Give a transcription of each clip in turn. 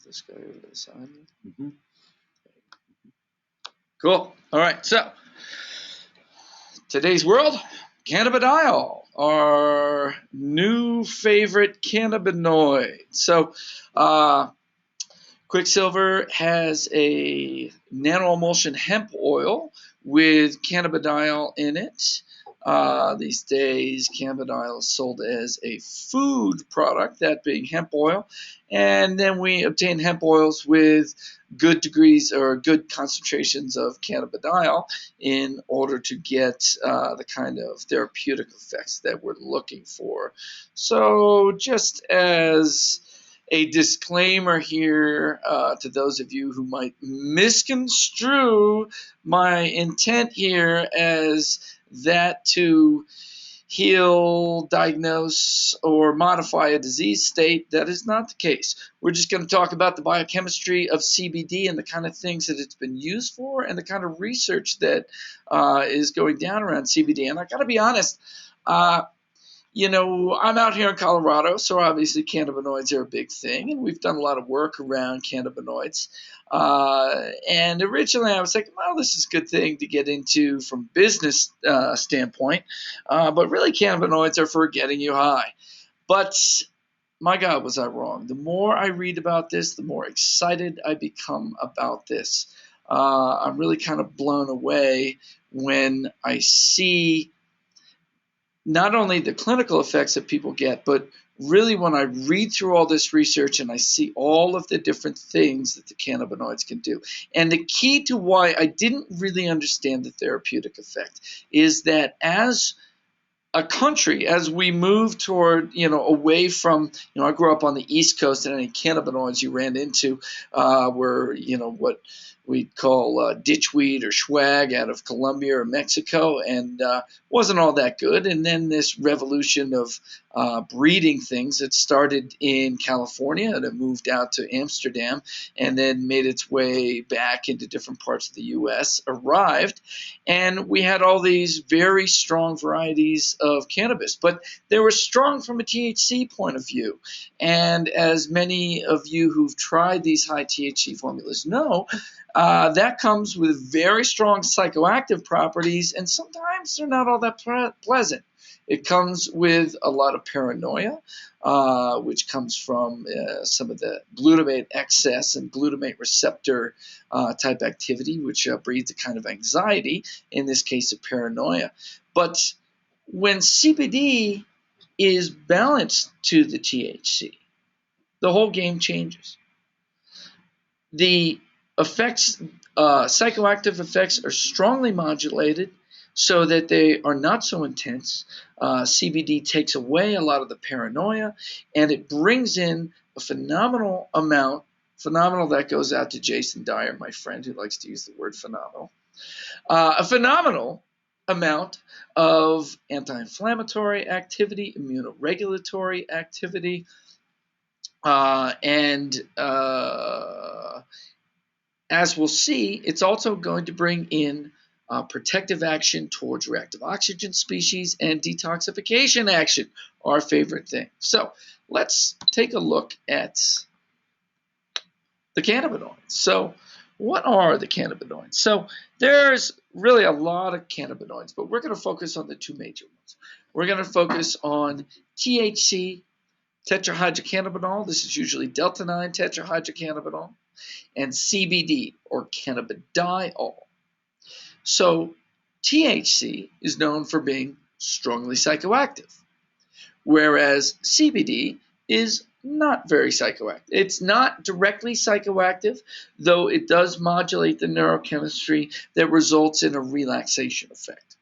this guy over to the side. Cool. All right. So today's world, cannabidiol, our new favorite cannabinoid. So Quicksilver has a nanoemulsion hemp oil with cannabidiol in it. These days, cannabidiol is sold as a food product, that being hemp oil. And then we obtain hemp oils with good degrees or good concentrations of cannabidiol in order to get the kind of therapeutic effects that we're looking for. So just as a disclaimer here to those of you who might misconstrue my intent here as that to heal, diagnose, or modify a disease state. That is not the case. We're just going to talk about the biochemistry of CBD and the kind of things that it's been used for and the kind of research that is going down around CBD. And I got to be honest, you know, I'm out here in Colorado, so obviously cannabinoids are a big thing, and we've done a lot of work around cannabinoids. And originally I was like, well, this is a good thing to get into from business standpoint, but really cannabinoids are for getting you high. But my God, was I wrong. The more I read about this, the more excited I become about this. I'm really kind of blown away when I see not only the clinical effects that people get, but really when I read through all this research and I see all of the different things that the cannabinoids can do. And the key to why I didn't really understand the therapeutic effect is that as a country, as we move toward, away from, I grew up on the East Coast, and any cannabinoids you ran into were, what we'd call ditchweed or swag out of Colombia or Mexico, and wasn't all that good. And then this revolution of breeding things that started in California and it moved out to Amsterdam and then made its way back into different parts of the U.S., arrived, and we had all these very strong varieties of cannabis, but they were strong from a THC point of view. And as many of you who've tried these high THC formulas know, that comes with very strong psychoactive properties, and sometimes they're not all that pleasant. It comes with a lot of paranoia, which comes from some of the glutamate excess and glutamate receptor type activity, which breeds a kind of anxiety, in this case of paranoia. But when CBD is balanced to the THC, the whole game changes. The effects, psychoactive effects, are strongly modulated so that they are not so intense. CBD takes away a lot of the paranoia, and it brings in a phenomenal that goes out to Jason Dyer, my friend, who likes to use the word phenomenal, a phenomenal amount of anti-inflammatory activity, immunoregulatory activity, and as we'll see, it's also going to bring in protective action towards reactive oxygen species and detoxification action, our favorite thing. So let's take a look at the cannabinoids. So what are the cannabinoids? So there's really a lot of cannabinoids, but we're going to focus on the two major ones. We're going to focus on THC, tetrahydrocannabinol. This is usually delta-9 tetrahydrocannabinol, and CBD, or cannabidiol. So THC is known for being strongly psychoactive, whereas CBD is not very psychoactive. It's not directly psychoactive, though it does modulate the neurochemistry that results in a relaxation effect.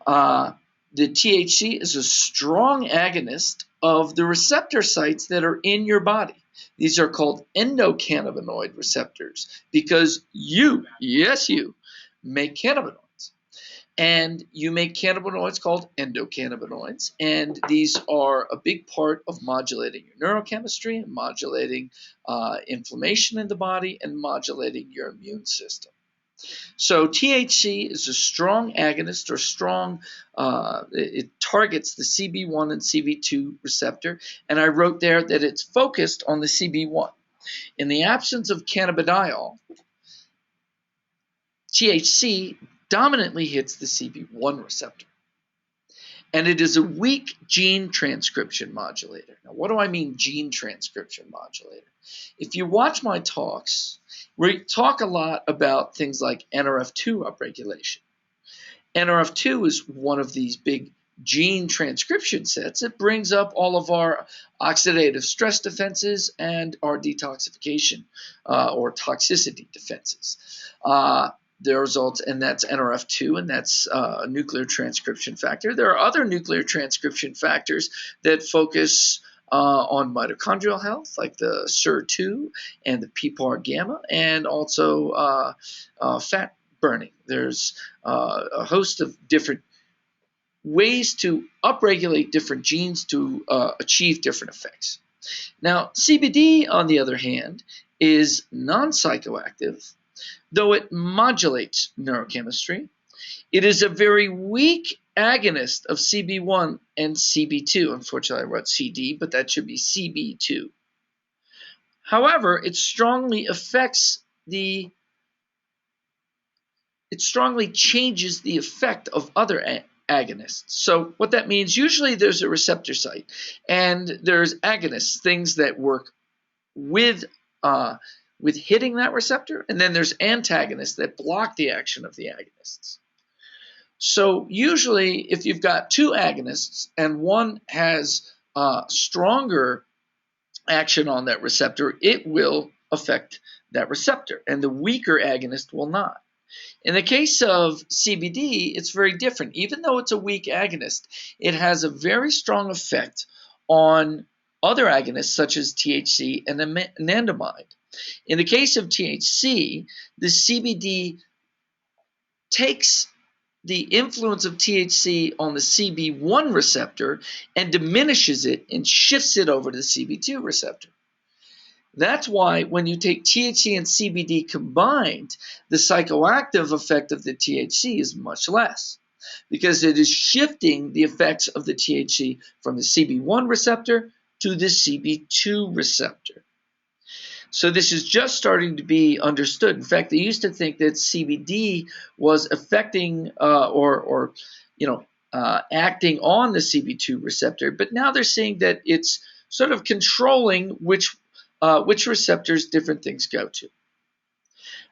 The THC is a strong agonist of the receptor sites that are in your body. These are called endocannabinoid receptors because you, yes you, make cannabinoids. And you make cannabinoids called endocannabinoids, and these are a big part of modulating your neurochemistry and modulating inflammation in the body and modulating your immune system. So THC is a strong agonist, or strong, it targets the CB1 and CB2 receptor, and I wrote there that it's focused on the CB1. In the absence of cannabidiol, THC dominantly hits the CB1 receptor. And it is a weak gene transcription modulator. Now, what do I mean gene transcription modulator? If you watch my talks, we talk a lot about things like NRF2 upregulation. NRF2 is one of these big gene transcription sets. It brings up all of our oxidative stress defenses and our detoxification or toxicity defenses. The results, and that's NRF2, and that's a nuclear transcription factor. There are other nuclear transcription factors that focus on mitochondrial health, like the SIR2 and the PPAR gamma, and also fat burning. There's a host of different ways to upregulate different genes to achieve different effects. Now, CBD, on the other hand, is non-psychoactive, though it modulates neurochemistry. It is a very weak agonist of CB1 and CB2. Unfortunately, I wrote CD, but that should be CB2. However, it strongly changes the effect of other agonists. So what that means, usually there's a receptor site, and there's agonists, things that work with hitting that receptor, and then there's antagonists that block the action of the agonists. So usually if you've got two agonists and one has stronger action on that receptor, it will affect that receptor, and the weaker agonist will not. In the case of CBD, it's very different. Even though it's a weak agonist, it has a very strong effect on other agonists such as THC and anandamide. In the case of THC, the CBD takes the influence of THC on the CB1 receptor and diminishes it and shifts it over to the CB2 receptor. That's why when you take THC and CBD combined, the psychoactive effect of the THC is much less, because it is shifting the effects of the THC from the CB1 receptor to the CB2 receptor. So this is just starting to be understood. In fact, they used to think that CBD was affecting acting on the CB2 receptor, but now they're seeing that it's sort of controlling which receptors different things go to.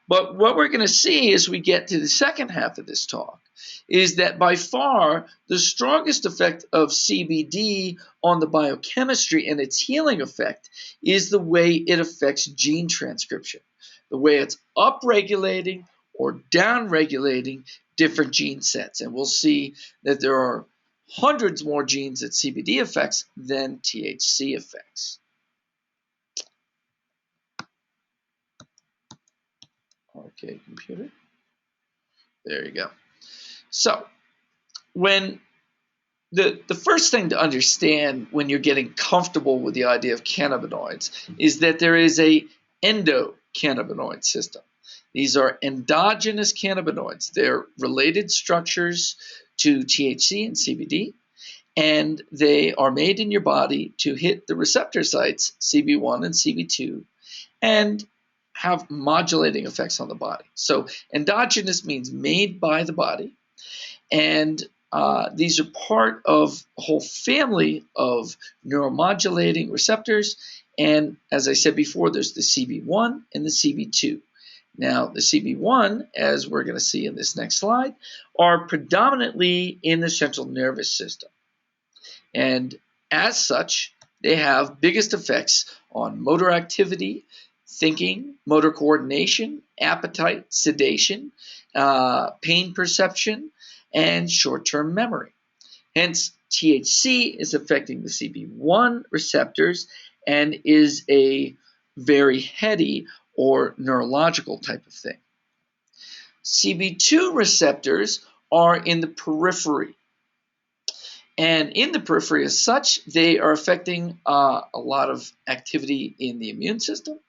But what we're going to see as we get to the second half of this talk is that by far the strongest effect of CBD on the biochemistry and its healing effect is the way it affects gene transcription, the way it's upregulating or downregulating different gene sets. And we'll see that there are hundreds more genes that CBD affects than THC affects. Okay, computer. There you go. So, when the first thing to understand when you're getting comfortable with the idea of cannabinoids is that there is a endocannabinoid system. These are endogenous cannabinoids. They're related structures to THC and CBD, and they are made in your body to hit the receptor sites, CB1 and CB2, and have modulating effects on the body. So endogenous means made by the body, and these are part of a whole family of neuromodulating receptors. And as I said before, there's the CB1 and the CB2. Now, the CB1, as we're going to see in this next slide, are predominantly in the central nervous system. And as such, they have biggest effects on motor activity, thinking, motor coordination, appetite, sedation, pain perception, and short-term memory. Hence, THC is affecting the CB1 receptors and is a very heady or neurological type of thing. CB2 receptors are in the periphery. And in the periphery as such, they are affecting a lot of activity in the immune system,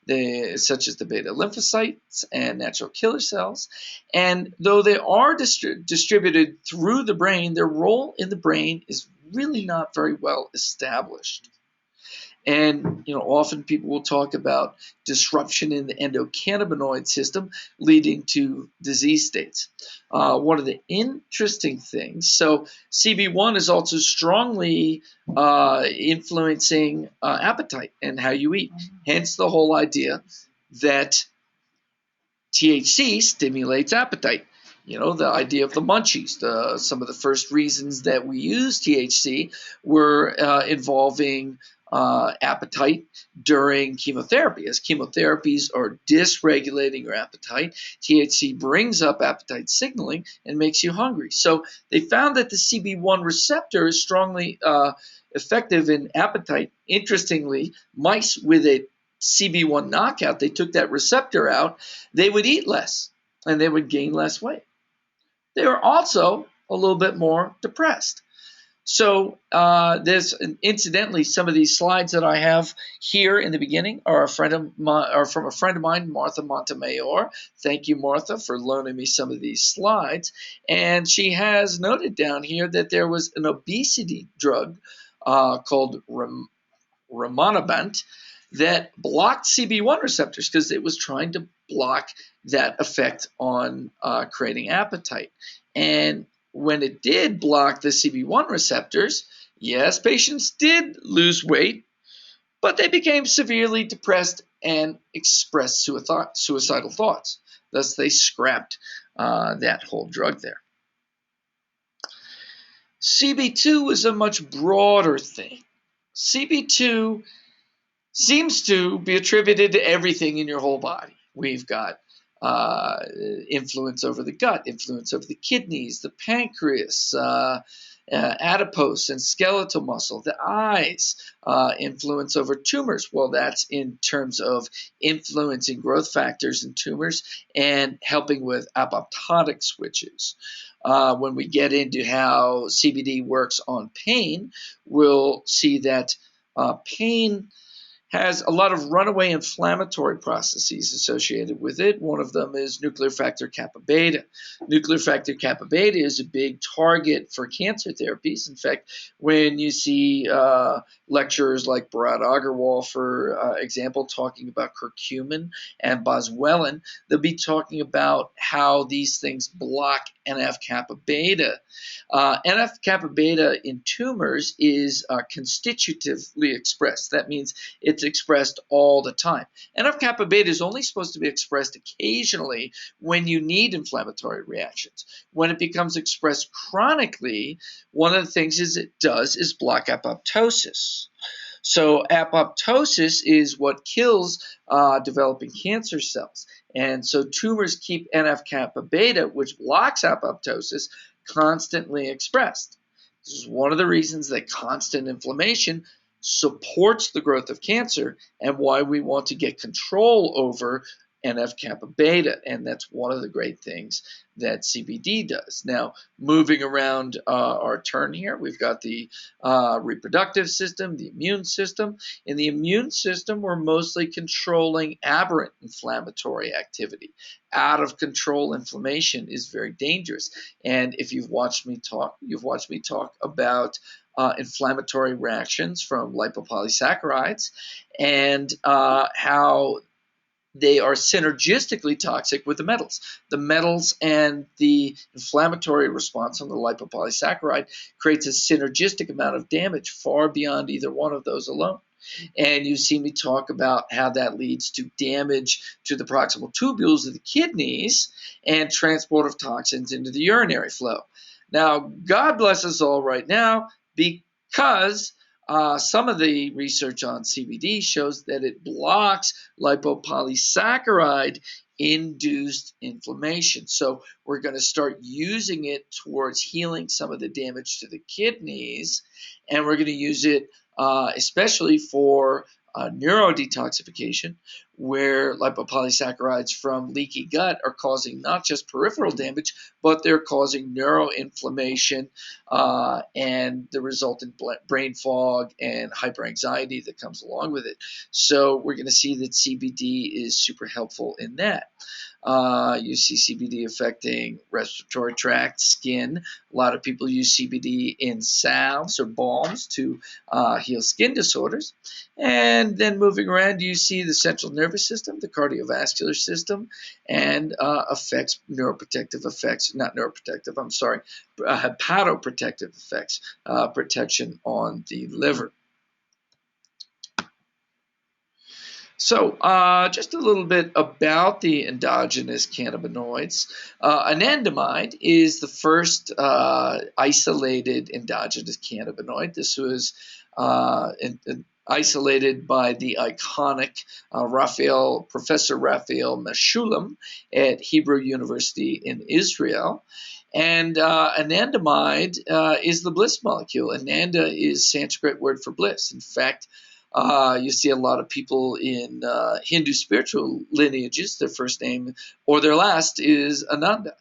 such as the beta lymphocytes and natural killer cells. And though they are distributed through the brain, their role in the brain is really not very well established. And often people will talk about disruption in the endocannabinoid system leading to disease states. One of the interesting things, so CB1 is also strongly influencing appetite and how you eat. Hence the whole idea that THC stimulates appetite. The idea of the munchies. Some of the first reasons that we use THC were involving appetite during chemotherapy. As chemotherapies are dysregulating your appetite, THC brings up appetite signaling and makes you hungry. So they found that the CB1 receptor is strongly effective in appetite. Interestingly, mice with a CB1 knockout, they took that receptor out, they would eat less and they would gain less weight. They were also a little bit more depressed. So there's incidentally, some of these slides that I have here in the beginning are from a friend of mine, Martha Montemayor. Thank you, Martha, for loaning me some of these slides. And she has noted down here that there was an obesity drug called Rimonabant that blocked CB1 receptors because it was trying to block that effect on creating appetite. And when it did block the CB1 receptors, yes, patients did lose weight, but they became severely depressed and expressed suicidal thoughts. Thus, they scrapped that whole drug there. CB2 is a much broader thing. CB2 seems to be attributed to everything in your whole body. We've got influence over the gut, influence over the kidneys, the pancreas, adipose and skeletal muscle, the eyes, influence over tumors. Well, that's in terms of influencing growth factors in tumors and helping with apoptotic switches. When we get into how CBD works on pain, we'll see that pain has a lot of runaway inflammatory processes associated with it. One of them is nuclear factor kappa beta. Nuclear factor kappa beta is a big target for cancer therapies. In fact, when you see lecturers like Bharat Agarwal, for example, talking about curcumin and boswellia, they'll be talking about how these things block NF kappa beta. NF kappa beta in tumors is constitutively expressed. That means it's expressed all the time. NF kappa beta is only supposed to be expressed occasionally when you need inflammatory reactions. When it becomes expressed chronically, one of the things it does is block apoptosis. So apoptosis is what kills developing cancer cells. And so tumors keep NF kappa beta, which blocks apoptosis, constantly expressed. This is one of the reasons that constant inflammation supports the growth of cancer and why we want to get control over NF kappa beta. And that's one of the great things that CBD does. Now, moving around our turn here, we've got the reproductive system, the immune system. In the immune system, we're mostly controlling aberrant inflammatory activity. Out of control inflammation is very dangerous. And if you've watched me talk about inflammatory reactions from lipopolysaccharides and how they are synergistically toxic with the metals. The metals and the inflammatory response on the lipopolysaccharide creates a synergistic amount of damage far beyond either one of those alone. And you see me talk about how that leads to damage to the proximal tubules of the kidneys and transport of toxins into the urinary flow. Now, God bless us all right now, because some of the research on CBD shows that it blocks lipopolysaccharide-induced inflammation. So we're going to start using it towards healing some of the damage to the kidneys, and we're going to use it especially for neurodetoxification, where lipopolysaccharides from leaky gut are causing not just peripheral damage, but they're causing neuroinflammation and the resultant brain fog and hyperanxiety that comes along with it. So we're going to see that CBD is super helpful in that. You see CBD affecting respiratory tract, skin. A lot of people use CBD in salves or balms to heal skin disorders. And then moving around, you see the central nervous system, the cardiovascular system, and affects neuroprotective effects, not neuroprotective, I'm sorry, hepatoprotective effects, protection on the liver. So, just a little bit about the endogenous cannabinoids. Anandamide is the first isolated endogenous cannabinoid. This was isolated by the iconic Professor Raphael Mechoulam at Hebrew University in Israel. And anandamide is the bliss molecule. Ananda is Sanskrit word for bliss. In fact, you see a lot of people in Hindu spiritual lineages, their first name or their last is Ananda.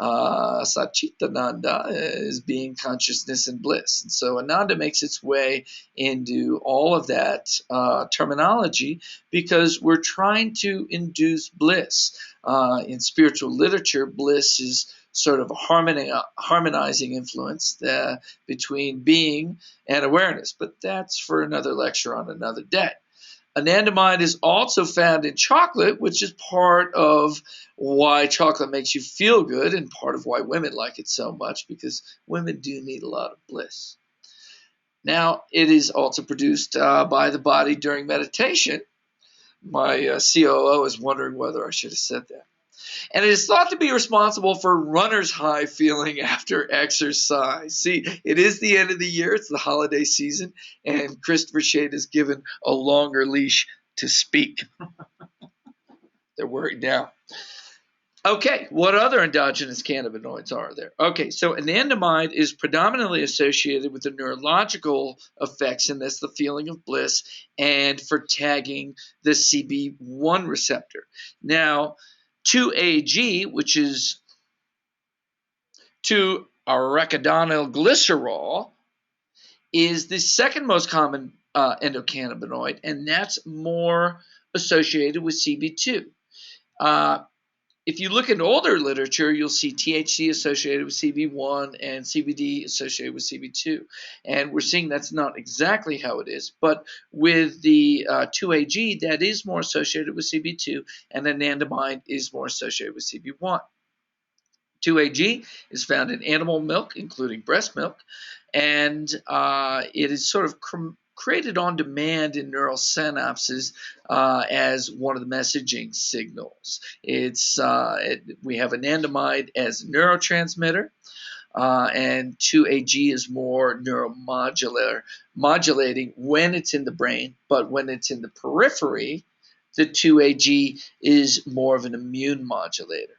Satchitananda is being consciousness and bliss. And so Ananda makes its way into all of that terminology because we're trying to induce bliss. In spiritual literature, bliss is sort of a harmonizing influence between being and awareness, but that's for another lecture on another day. Anandamide is also found in chocolate, which is part of why chocolate makes you feel good and part of why women like it so much, because women do need a lot of bliss. Now, it is also produced by the body during meditation. My COO is wondering whether I should have said that. And it is thought to be responsible for runner's high feeling after exercise. See, it is the end of the year. It's the holiday season. And Christopher Shade is given a longer leash to speak. They're worried now. Okay, what other endogenous cannabinoids are there? Okay, so anandamide is predominantly associated with the neurological effects, and that's the feeling of bliss, and for tagging the CB1 receptor. Now, 2-AG, which is 2-arachidonyl glycerol, is the second most common endocannabinoid, and that's more associated with CB2. If you look at older literature, you'll see THC associated with CB1 and CBD associated with CB2. And we're seeing that's not exactly how it is. But with the 2-AG, that is more associated with CB2, and anandamide is more associated with CB1. 2-AG is found in animal milk, including breast milk, and it is sort of created on demand in neural synapses as one of the messaging signals. We have anandamide as a neurotransmitter, and 2-AG is more neuromodulating when it's in the brain, but when it's in the periphery, the 2-AG is more of an immune modulator.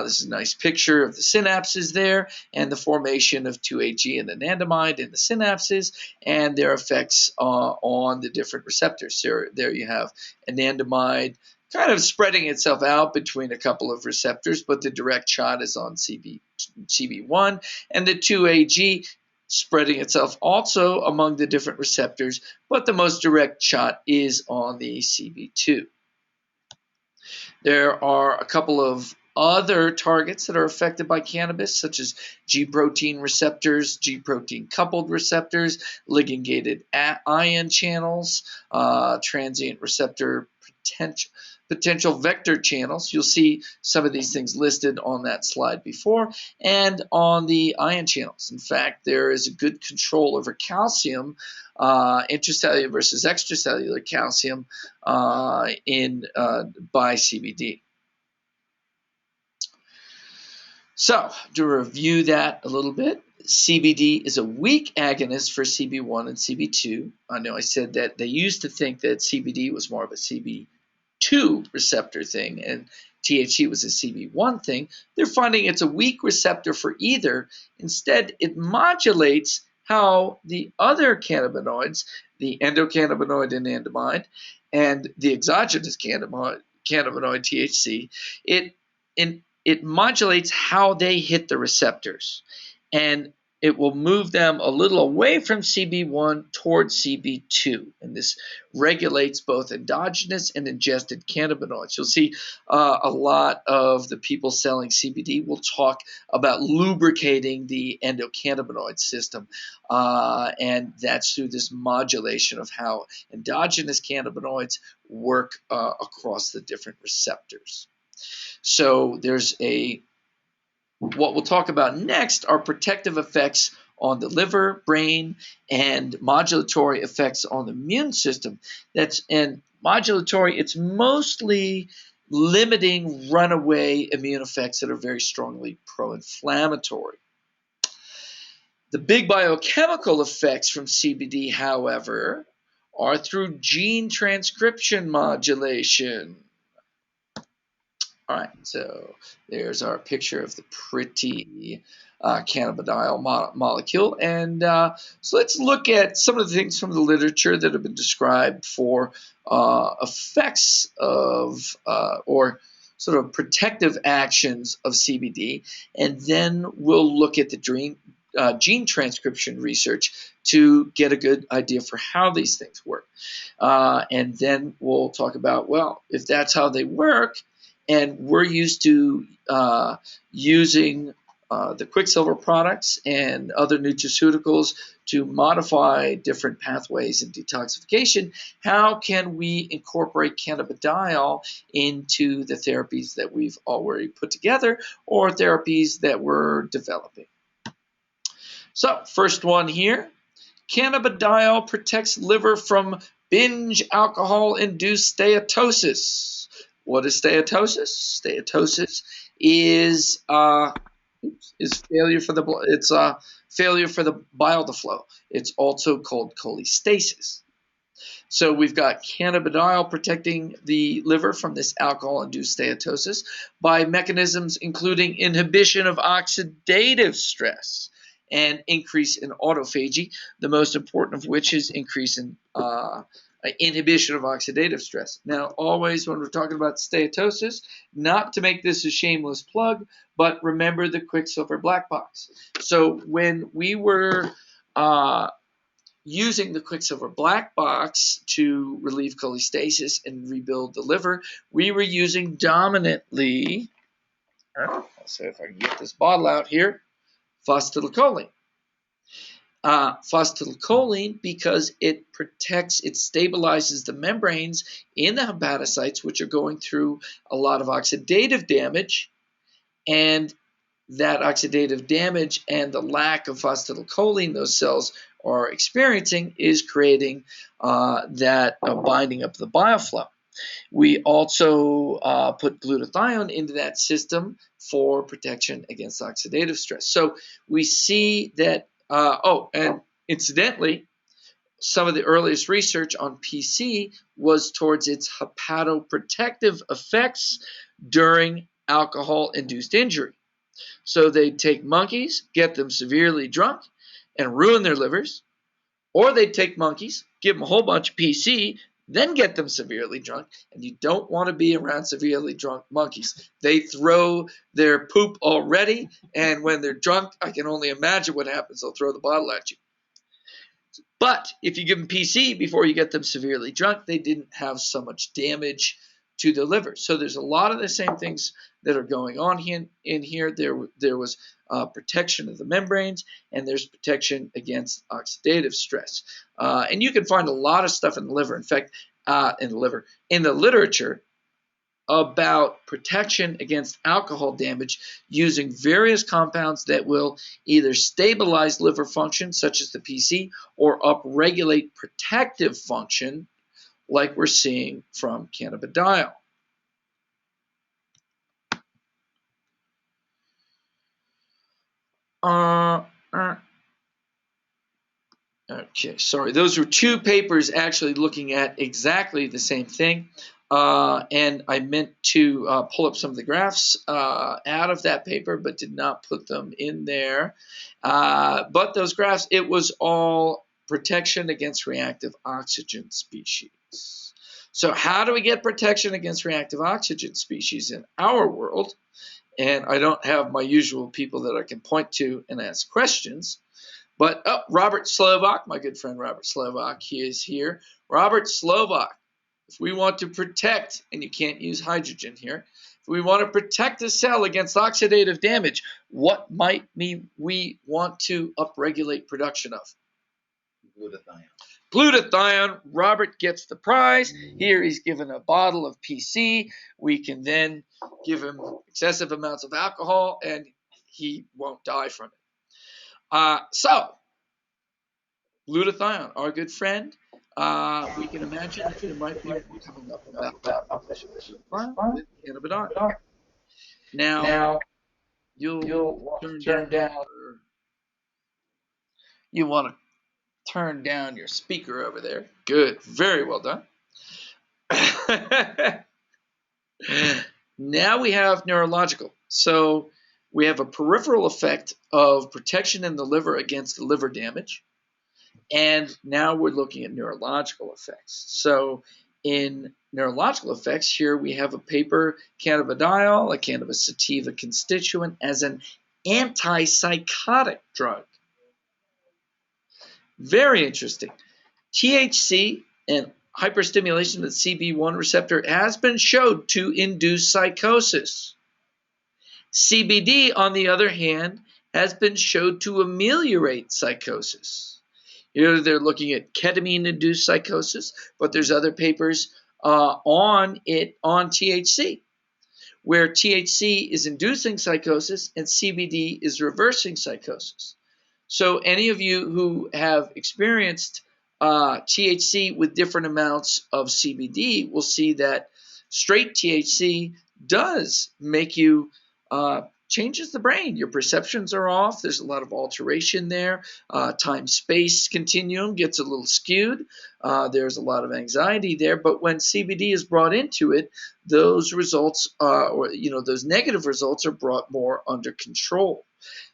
This is a nice picture of the synapses there and the formation of 2-AG and anandamide in the synapses and their effects on the different receptors. There you have anandamide kind of spreading itself out between a couple of receptors, but the direct shot is on CB1, and the 2-AG spreading itself also among the different receptors, but the most direct shot is on the CB2. There are a couple of other targets that are affected by cannabis, such as G-protein receptors, G-protein coupled receptors, ligand-gated ion channels, transient receptor potential vector channels. You'll see some of these things listed on that slide before, and on the ion channels. In fact, there is a good control over calcium, intracellular versus extracellular calcium by CBD. So, to review that a little bit, CBD is a weak agonist for CB1 and CB2. I know I said that they used to think that CBD was more of a CB2 receptor thing and THC was a CB1 thing. They're finding it's a weak receptor for either. Instead, it modulates how the other cannabinoids, the endocannabinoid anandamide and the exogenous cannabinoid THC, it modulates how they hit the receptors. And it will move them a little away from CB1 towards CB2. And this regulates both endogenous and ingested cannabinoids. You'll see a lot of the people selling CBD will talk about lubricating the endocannabinoid system. And that's through this modulation of how endogenous cannabinoids work across the different receptors. So there's what we'll talk about next are protective effects on the liver, brain, and modulatory effects on the immune system. And modulatory, it's mostly limiting runaway immune effects that are very strongly pro-inflammatory. The big biochemical effects from CBD, however, are through gene transcription modulation. All right, so there's our picture of the pretty cannabidiol molecule. And so let's look at some of the things from the literature that have been described for effects of or sort of protective actions of CBD. And then we'll look at the gene transcription research to get a good idea for how these things work. And then we'll talk about, well, if that's how they work, and we're used to using the Quicksilver products and other nutraceuticals to modify different pathways in detoxification, how can we incorporate cannabidiol into the therapies that we've already put together or therapies that we're developing? So, first one here, cannabidiol protects liver from binge alcohol-induced steatosis. What is steatosis? Steatosis is failure for the bile to flow. It's also called cholestasis. So we've got cannabidiol protecting the liver from this alcohol-induced steatosis by mechanisms including inhibition of oxidative stress and increase in autophagy, the most important of which is increase in inhibition of oxidative stress. Now, always when we're talking about steatosis, not to make this a shameless plug, but remember the Quicksilver black box. So when we were using the Quicksilver black box to relieve cholestasis and rebuild the liver, we were using dominantly, I'll see if I can get this bottle out here, phosphatidylcholine. Phosphatidylcholine because it protects, it stabilizes the membranes in the hepatocytes, which are going through a lot of oxidative damage, and that oxidative damage and the lack of phosphatidylcholine those cells are experiencing is creating that binding up the bile flow. We also put glutathione into that system for protection against oxidative stress. So we see that and incidentally, some of the earliest research on PC was towards its hepatoprotective effects during alcohol-induced injury. So they'd take monkeys, get them severely drunk, and ruin their livers, or they'd take monkeys, give them a whole bunch of PC, then get them severely drunk, and you don't want to be around severely drunk monkeys. They throw their poop already, and when they're drunk, I can only imagine what happens. They'll throw the bottle at you. But if you give them PC before you get them severely drunk, they didn't have so much damage to the liver. So there's a lot of the same things that are going on in here. There was protection of the membranes, and there's protection against oxidative stress. And you can find a lot of stuff in the liver. In fact, in the literature about protection against alcohol damage using various compounds that will either stabilize liver function, such as the PC, or upregulate protective function, like we're seeing from cannabidiol. Okay, sorry. Those were two papers actually looking at exactly the same thing. And I meant to pull up some of the graphs out of that paper, but did not put them in there. But those graphs, it was all protection against reactive oxygen species. So how do we get protection against reactive oxygen species in our world? And I don't have my usual people that I can point to and ask questions. But, Robert Slovak, my good friend Robert Slovak, he is here. Robert Slovak, if we want to protect, and you can't use hydrogen here, if we want to protect the cell against oxidative damage, what might we want to upregulate production of? Glutathione. Glutathione. Robert gets the prize. Here he's given a bottle of PC. We can then give him excessive amounts of alcohol, and he won't die from it. So, glutathione, our good friend. We can imagine that there might be one coming up about cannabidiol. Now, you'll turn down. You want to turn down your speaker over there. Good. Very well done. Now we have neurological. So we have a peripheral effect of protection in the liver against liver damage. And now we're looking at neurological effects. So in neurological effects, here we have a paper, cannabidiol, a cannabis sativa constituent, as an antipsychotic drug. Very interesting. THC and hyperstimulation of the CB1 receptor has been shown to induce psychosis. CBD, on the other hand, has been shown to ameliorate psychosis. Here they're looking at ketamine-induced psychosis, but there's other papers on THC, where THC is inducing psychosis and CBD is reversing psychosis. So any of you who have experienced THC with different amounts of CBD will see that straight THC does make you changes the brain. Your perceptions are off. There's a lot of alteration there. Time-space continuum gets a little skewed. There's a lot of anxiety there. But when CBD is brought into it, those results, those negative results are brought more under control.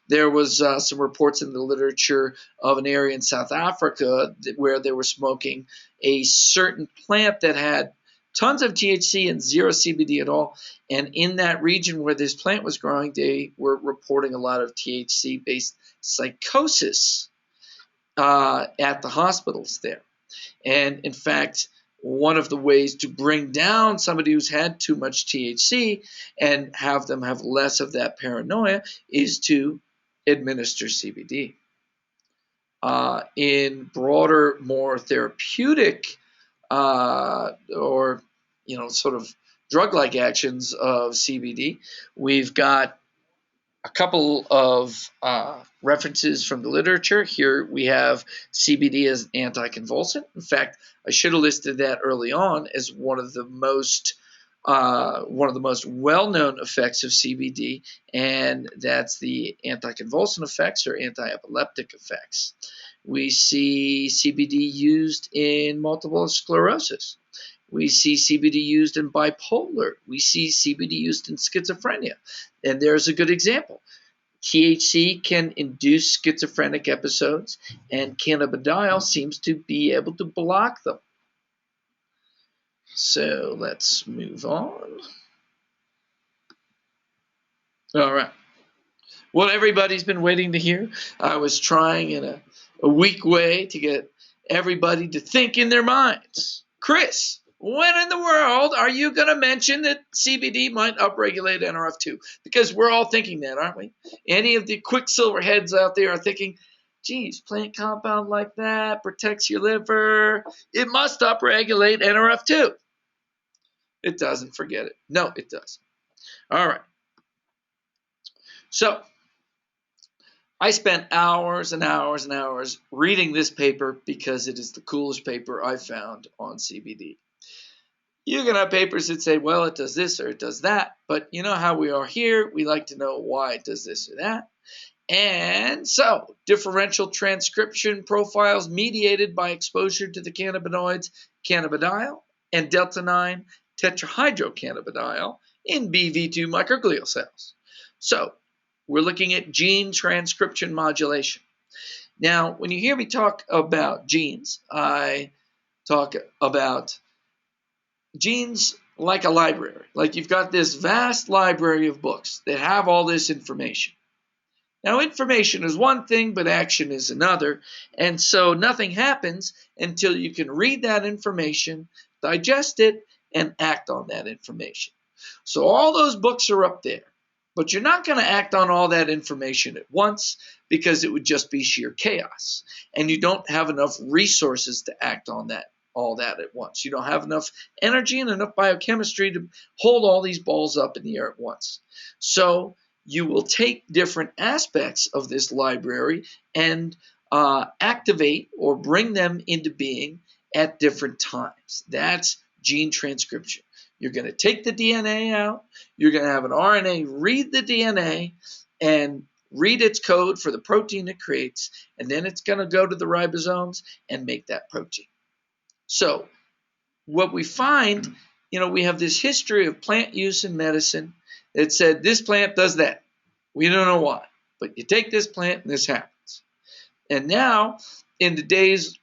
There was some reports in the literature of an area in South Africa where they were smoking a certain plant that had tons of THC and zero CBD at all. And in that region where this plant was growing, they were reporting a lot of THC-based psychosis at the hospitals there. And in fact, one of the ways to bring down somebody who's had too much THC and have them have less of that paranoia is to administer CBD. In broader, more therapeutic or sort of drug-like actions of CBD, we've got a couple of references from the literature. Here we have CBD as an anticonvulsant. In fact, I should have listed that early on as one of the most well-known effects of CBD, and that's the anticonvulsant effects or anti-epileptic effects. We see CBD used in multiple sclerosis. We see CBD used in bipolar. We see CBD used in schizophrenia. And there's a good example. THC can induce schizophrenic episodes, and cannabidiol seems to be able to block them. So let's move on. All right. What everybody's been waiting to hear. I was trying in a weak way to get everybody to think in their minds. Chris, when in the world are you going to mention that CBD might upregulate NRF2? Because we're all thinking that, aren't we? Any of the quicksilver heads out there are thinking, geez, plant compound like that protects your liver. It must upregulate NRF2. It doesn't. Forget it. No, it does. All right. So I spent hours and hours and hours reading this paper because it is the coolest paper I found on CBD. You can have papers that say, well, it does this or it does that, but you know how we are here. We like to know why it does this or that. And so, differential transcription profiles mediated by exposure to the cannabinoids cannabidiol and delta-9 tetrahydrocannabidiol in BV2 microglial cells. So, we're looking at gene transcription modulation. Now, when you hear me talk about genes, I talk about genes like a library. Like you've got this vast library of books that have all this information. Now, information is one thing, but action is another. And so nothing happens until you can read that information, digest it, and act on that information. So all those books are up there. But you're not going to act on all that information at once because it would just be sheer chaos. And you don't have enough resources to act on all that at once. You don't have enough energy and enough biochemistry to hold all these balls up in the air at once. So you will take different aspects of this library and activate or bring them into being at different times. That's gene transcription. You're going to take the DNA out. You're going to have an RNA read the DNA and read its code for the protein it creates, and then it's going to go to the ribosomes and make that protein. So what we find, we have this history of plant use in medicine that said this plant does that. We don't know why, but you take this plant and this happens. And now, in the days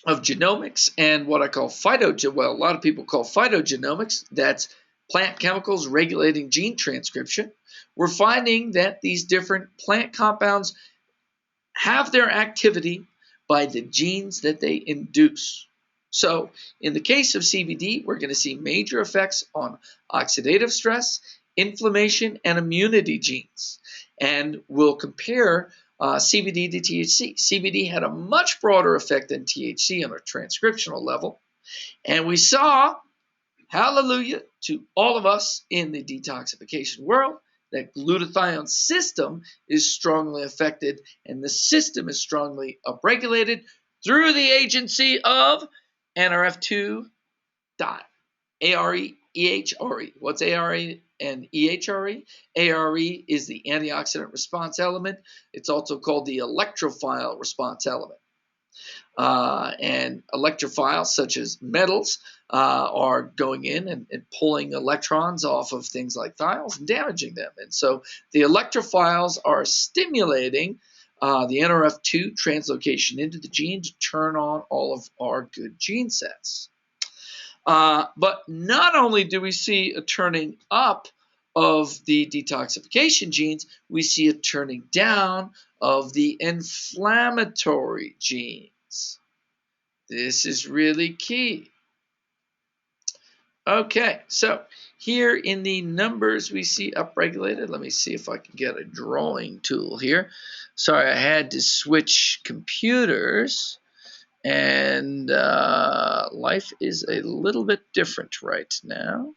of genomics and what I call a lot of people call phytogenomics, that's plant chemicals regulating gene transcription, we're finding that these different plant compounds have their activity by the genes that they induce. So in the case of CBD, we're going to see major effects on oxidative stress, inflammation, and immunity genes. And we'll compare CBD to THC. CBD had a much broader effect than THC on a transcriptional level. And we saw, hallelujah to all of us in the detoxification world, that glutathione system is strongly affected, and the system is strongly upregulated through the agency of NRF2 ARE. What's ARE and EHRE? ARE is the antioxidant response element. It's also called the electrophile response element. And electrophiles, such as metals, are going in and pulling electrons off of things like thiols and damaging them. And so the electrophiles are stimulating the NRF2 translocation into the gene to turn on all of our good gene sets. But not only do we see a turning up of the detoxification genes, we see a turning down of the inflammatory genes. This is really key. Okay, so here in the numbers we see upregulated. Let me see if I can get a drawing tool here. Sorry, I had to switch computers. And life is a little bit different right now.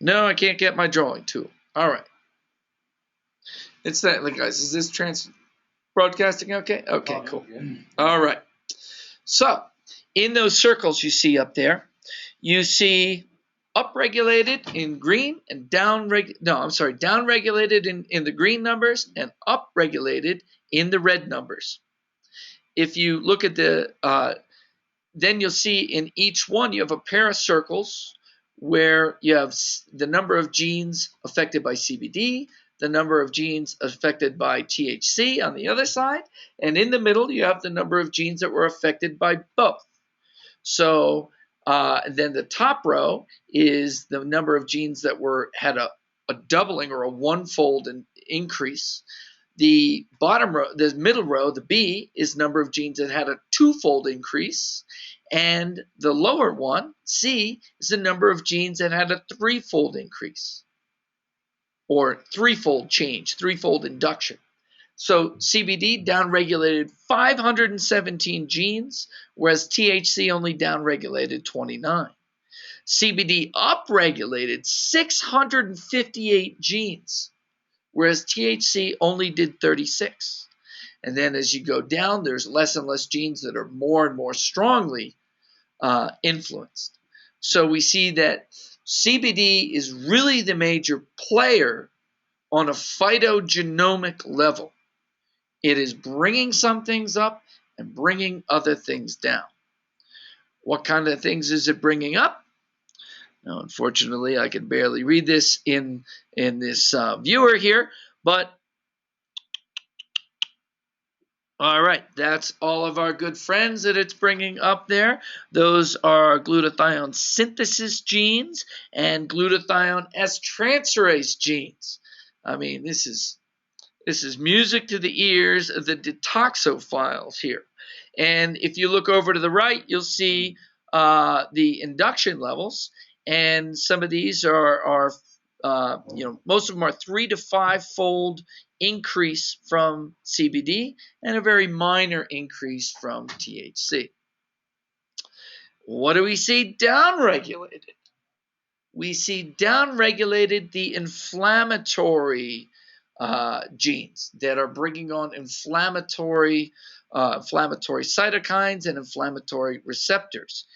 No, I can't get my drawing tool. All right. It's that, guys. Is this broadcasting okay? Okay, cool. All right. So, in those circles you see up there, you see upregulated in green and downregulated in the green numbers and upregulated in the red numbers. If you look at then you'll see in each one you have a pair of circles where you have the number of genes affected by CBD, the number of genes affected by THC on the other side, and in the middle you have the number of genes that were affected by both. So then the top row is the number of genes that had a doubling or a one-fold increase. The bottom row, the middle row, the B, is number of genes that had a two-fold increase. And the lower one, C, is the number of genes that had a threefold increase. Or threefold change, threefold induction. So CBD downregulated 517 genes, whereas THC only downregulated 29. CBD upregulated 658 genes, whereas THC only did 36. And then as you go down, there's less and less genes that are more and more strongly influenced. So we see that CBD is really the major player on a phytogenomic level. It is bringing some things up and bringing other things down. What kind of things is it bringing up? Now, unfortunately, I can barely read this in this viewer here, but all right, that's all of our good friends that it's bringing up there. Those are glutathione synthesis genes and glutathione S-transferase genes. I mean, this is This is music to the ears of the detoxophiles here. And if you look over to the right, you'll see the induction levels. And some of these are most of them are 3 to 5 fold increase from CBD and a very minor increase from THC. What do we see downregulated? We see downregulated the inflammatory genes that are bringing on inflammatory cytokines and inflammatory receptors.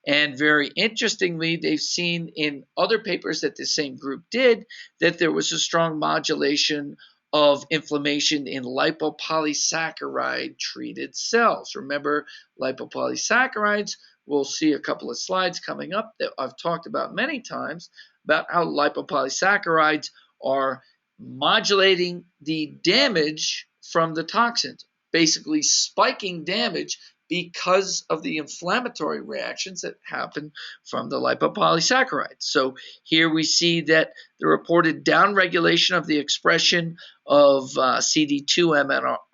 And very interestingly, they've seen in other papers that the same group did that there was a strong modulation of inflammation in lipopolysaccharide treated cells. Remember, lipopolysaccharides, we'll see a couple of slides coming up that I've talked about many times about how lipopolysaccharides are modulating the damage from the toxins, basically spiking damage because of the inflammatory reactions that happen from the lipopolysaccharides. So here we see that the reported downregulation of the expression of CD2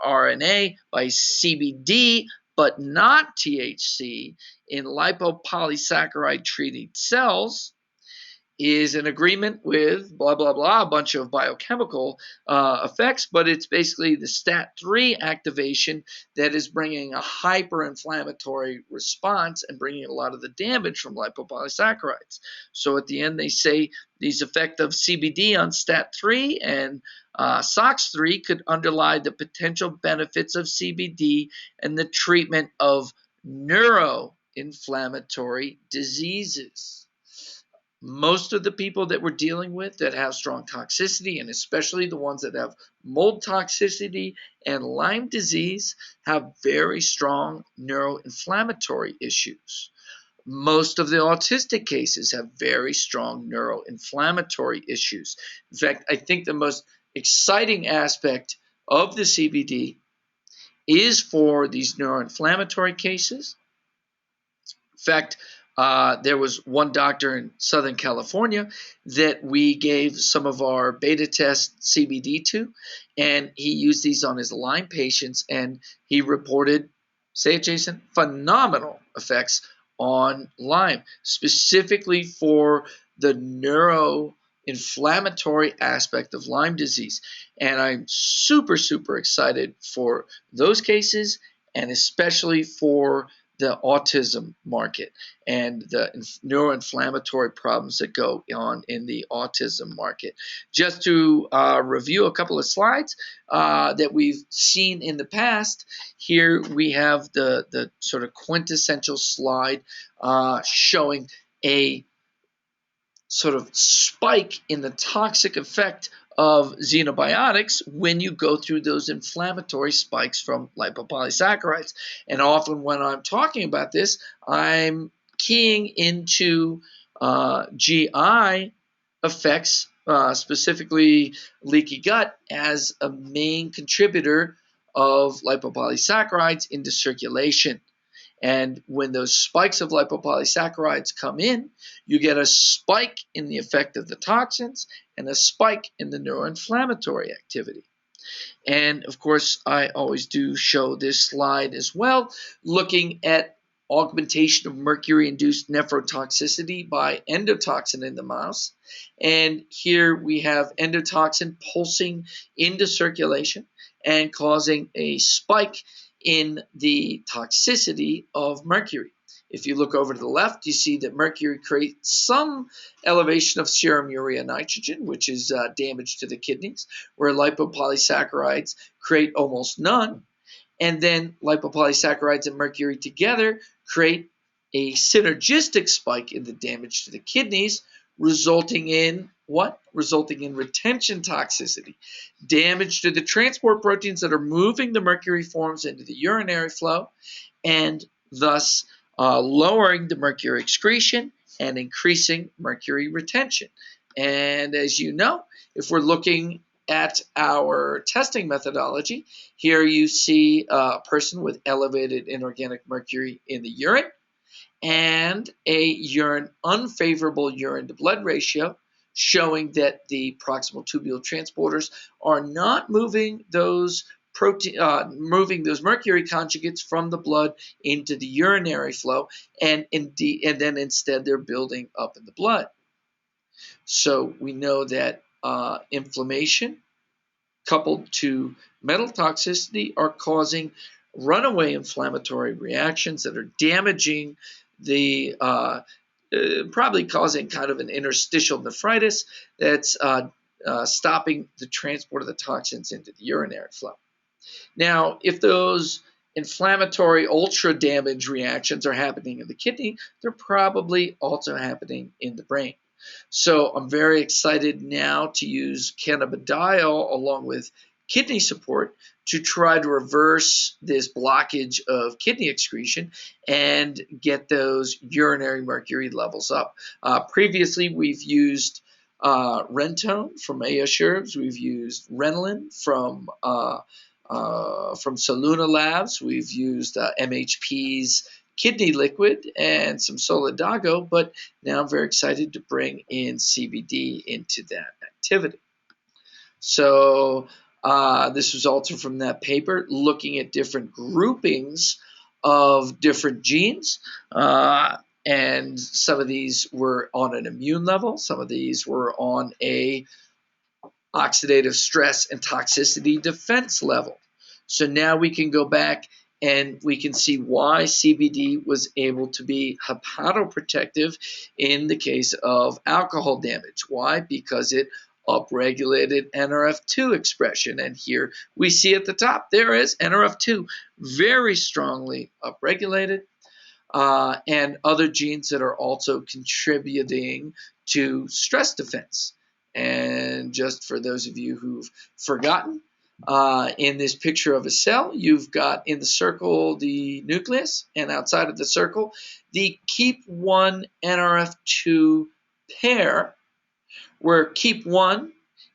mRNA by CBD, but not THC, in lipopolysaccharide treated cells is an agreement with blah, blah, blah, a bunch of biochemical effects, but it's basically the STAT3 activation that is bringing a hyperinflammatory response and bringing a lot of the damage from lipopolysaccharides. So at the end, they say these effects of CBD on STAT3 and SOX3 could underlie the potential benefits of CBD in the treatment of neuroinflammatory diseases. Most of the people that we're dealing with that have strong toxicity, and especially the ones that have mold toxicity and Lyme disease, have very strong neuroinflammatory issues. Most of the autistic cases have very strong neuroinflammatory issues. In fact, I think the most exciting aspect of the CBD is for these neuroinflammatory cases. In fact, there was one doctor in Southern California that we gave some of our beta test CBD to, and he used these on his Lyme patients, and he reported, say it, Jason, phenomenal effects on Lyme, specifically for the neuroinflammatory aspect of Lyme disease. And I'm super, super excited for those cases, and especially for the autism market and the neuroinflammatory problems that go on in the autism market. Just to review a couple of slides that we've seen in the past, here we have the sort of quintessential slide showing a sort of spike in the toxic effect of xenobiotics when you go through those inflammatory spikes from lipopolysaccharides. And often when I'm talking about this, I'm keying into GI effects, specifically leaky gut, as a main contributor of lipopolysaccharides into circulation. And when those spikes of lipopolysaccharides come in, you get a spike in the effect of the toxins and a spike in the neuroinflammatory activity. And of course, I always do show this slide as well, looking at augmentation of mercury-induced nephrotoxicity by endotoxin in the mouse. And here we have endotoxin pulsing into circulation and causing a spike in the toxicity of mercury. If you look over to the left, you see that mercury creates some elevation of serum urea nitrogen, which is damage to the kidneys, where lipopolysaccharides create almost none. And then lipopolysaccharides and mercury together create a synergistic spike in the damage to the kidneys, resulting in what? Resulting in retention toxicity, damage to the transport proteins that are moving the mercury forms into the urinary flow, and thus lowering the mercury excretion and increasing mercury retention. And as you know, if we're looking at our testing methodology, here you see a person with elevated inorganic mercury in the urine and a unfavorable urine to blood ratio, showing that the proximal tubule transporters are not moving those mercury conjugates from the blood into the urinary flow, and then instead they're building up in the blood. So we know that inflammation coupled to metal toxicity are causing runaway inflammatory reactions that are damaging the probably causing kind of an interstitial nephritis that's stopping the transport of the toxins into the urinary flow. Now, if those inflammatory ultra damage reactions are happening in the kidney, they're probably also happening in the brain. So I'm very excited now to use cannabidiol along with kidney support to try to reverse this blockage of kidney excretion and get those urinary mercury levels up. Previously, we've used Rentone from AS Herbs. We've used Renalin from Soluna Labs. We've used MHP's kidney liquid and some Solidago, but now I'm very excited to bring in CBD into that activity. So this was also from that paper looking at different groupings of different genes. And some of these were on an immune level. Some of these were on a oxidative stress and toxicity defense level. So now we can go back and we can see why CBD was able to be hepatoprotective in the case of alcohol damage. Why? Because it upregulated NRF2 expression. And here we see at the top, there is NRF2 very strongly upregulated. And other genes that are also contributing to stress defense. And just for those of you who've forgotten, in this picture of a cell, you've got in the circle the nucleus, and outside of the circle, the KEAP1 NRF2 pair, where KEAP1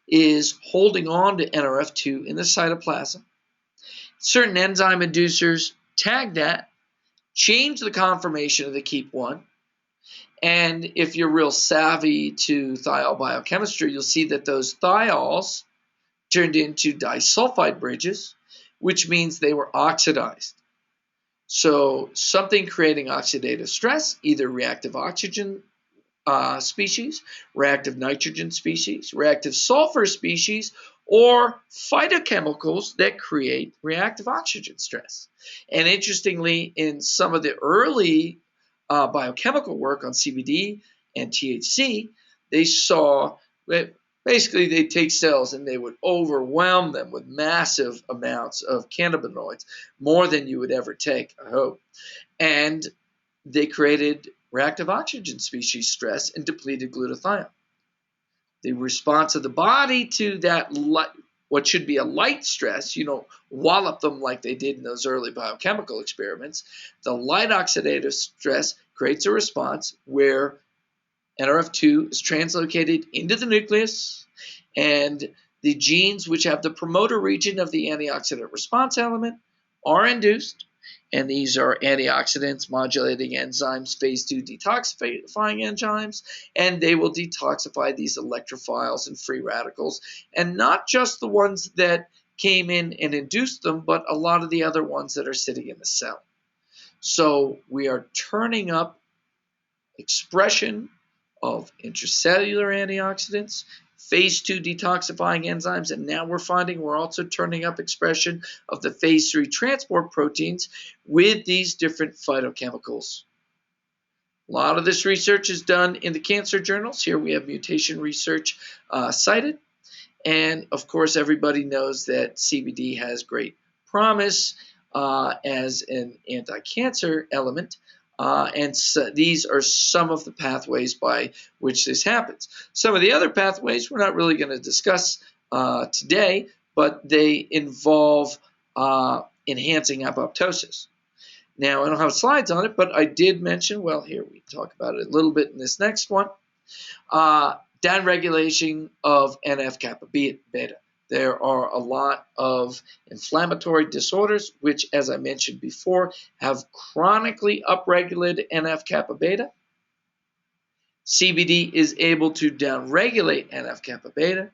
is holding on to NRF2 in the cytoplasm. Certain enzyme inducers tag that, change the conformation of the KEAP1, and if you're real savvy to thiol biochemistry, you'll see that those thiols turned into disulfide bridges, which means they were oxidized. So something creating oxidative stress, either reactive oxygen species, reactive nitrogen species, reactive sulfur species, or phytochemicals that create reactive oxygen stress. And interestingly, in some of the early biochemical work on CBD and THC, they saw that basically they'd take cells and they would overwhelm them with massive amounts of cannabinoids, more than you would ever take, I hope. And they created reactive oxygen species stress and depleted glutathione. The response of the body to that what should be a light stress, you don't wallop them like they did in those early biochemical experiments. The light oxidative stress creates a response where NRF2 is translocated into the nucleus, and the genes which have the promoter region of the antioxidant response element are induced, and these are antioxidants modulating enzymes, phase 2 detoxifying enzymes, and they will detoxify these electrophiles and free radicals, and not just the ones that came in and induced them, but a lot of the other ones that are sitting in the cell. So we are turning up expression of intracellular antioxidants, phase 2 detoxifying enzymes, and now we're finding we're also turning up expression of the phase 3 transport proteins with these different phytochemicals. A lot of this research is done in the cancer journals. Here we have mutation research cited. And of course, everybody knows that CBD has great promise as an anti-cancer element. And so these are some of the pathways by which this happens. Some of the other pathways we're not really going to discuss today, but they involve enhancing apoptosis. Now, I don't have slides on it, but I did mention, well, here we talk about it a little bit in this next one, downregulation of NF-kappa beta. There are a lot of inflammatory disorders, which, as I mentioned before, have chronically upregulated NF-kappa beta. CBD is able to downregulate NF-kappa beta.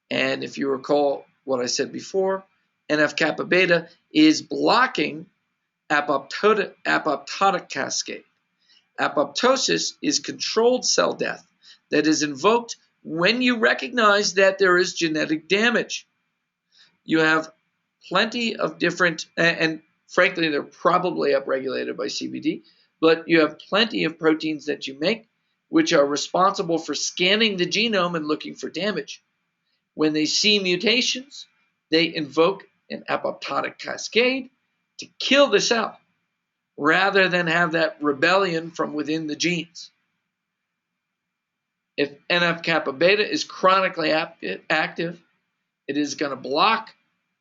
And if you recall what I said before, NF-kappa beta is blocking apoptotic cascade. Apoptosis is controlled cell death that is invoked when you recognize that there is genetic damage. You have plenty of different, and frankly, they're probably upregulated by CBD, but you have plenty of proteins that you make which are responsible for scanning the genome and looking for damage. When they see mutations, they invoke an apoptotic cascade to kill the cell rather than have that rebellion from within the genes. If NF-kappa beta is chronically active, it is going to block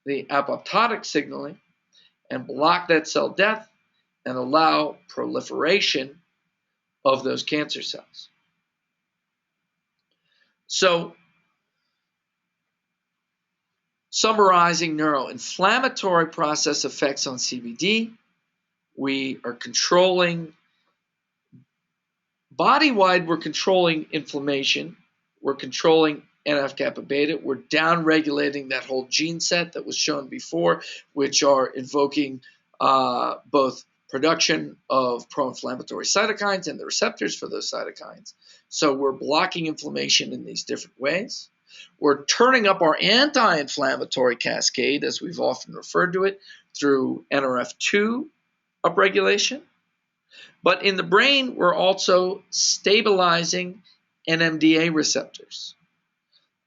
the apoptotic signaling and block that cell death and allow proliferation of those cancer cells. So, summarizing neuroinflammatory process effects on CBD, we are controlling body-wide, we're controlling inflammation, we're controlling NF-kappa beta, we're down-regulating that whole gene set that was shown before, which are invoking both production of pro-inflammatory cytokines and the receptors for those cytokines. So we're blocking inflammation in these different ways. We're turning up our anti-inflammatory cascade, as we've often referred to it, through NRF2 upregulation. But in the brain, we're also stabilizing NMDA receptors.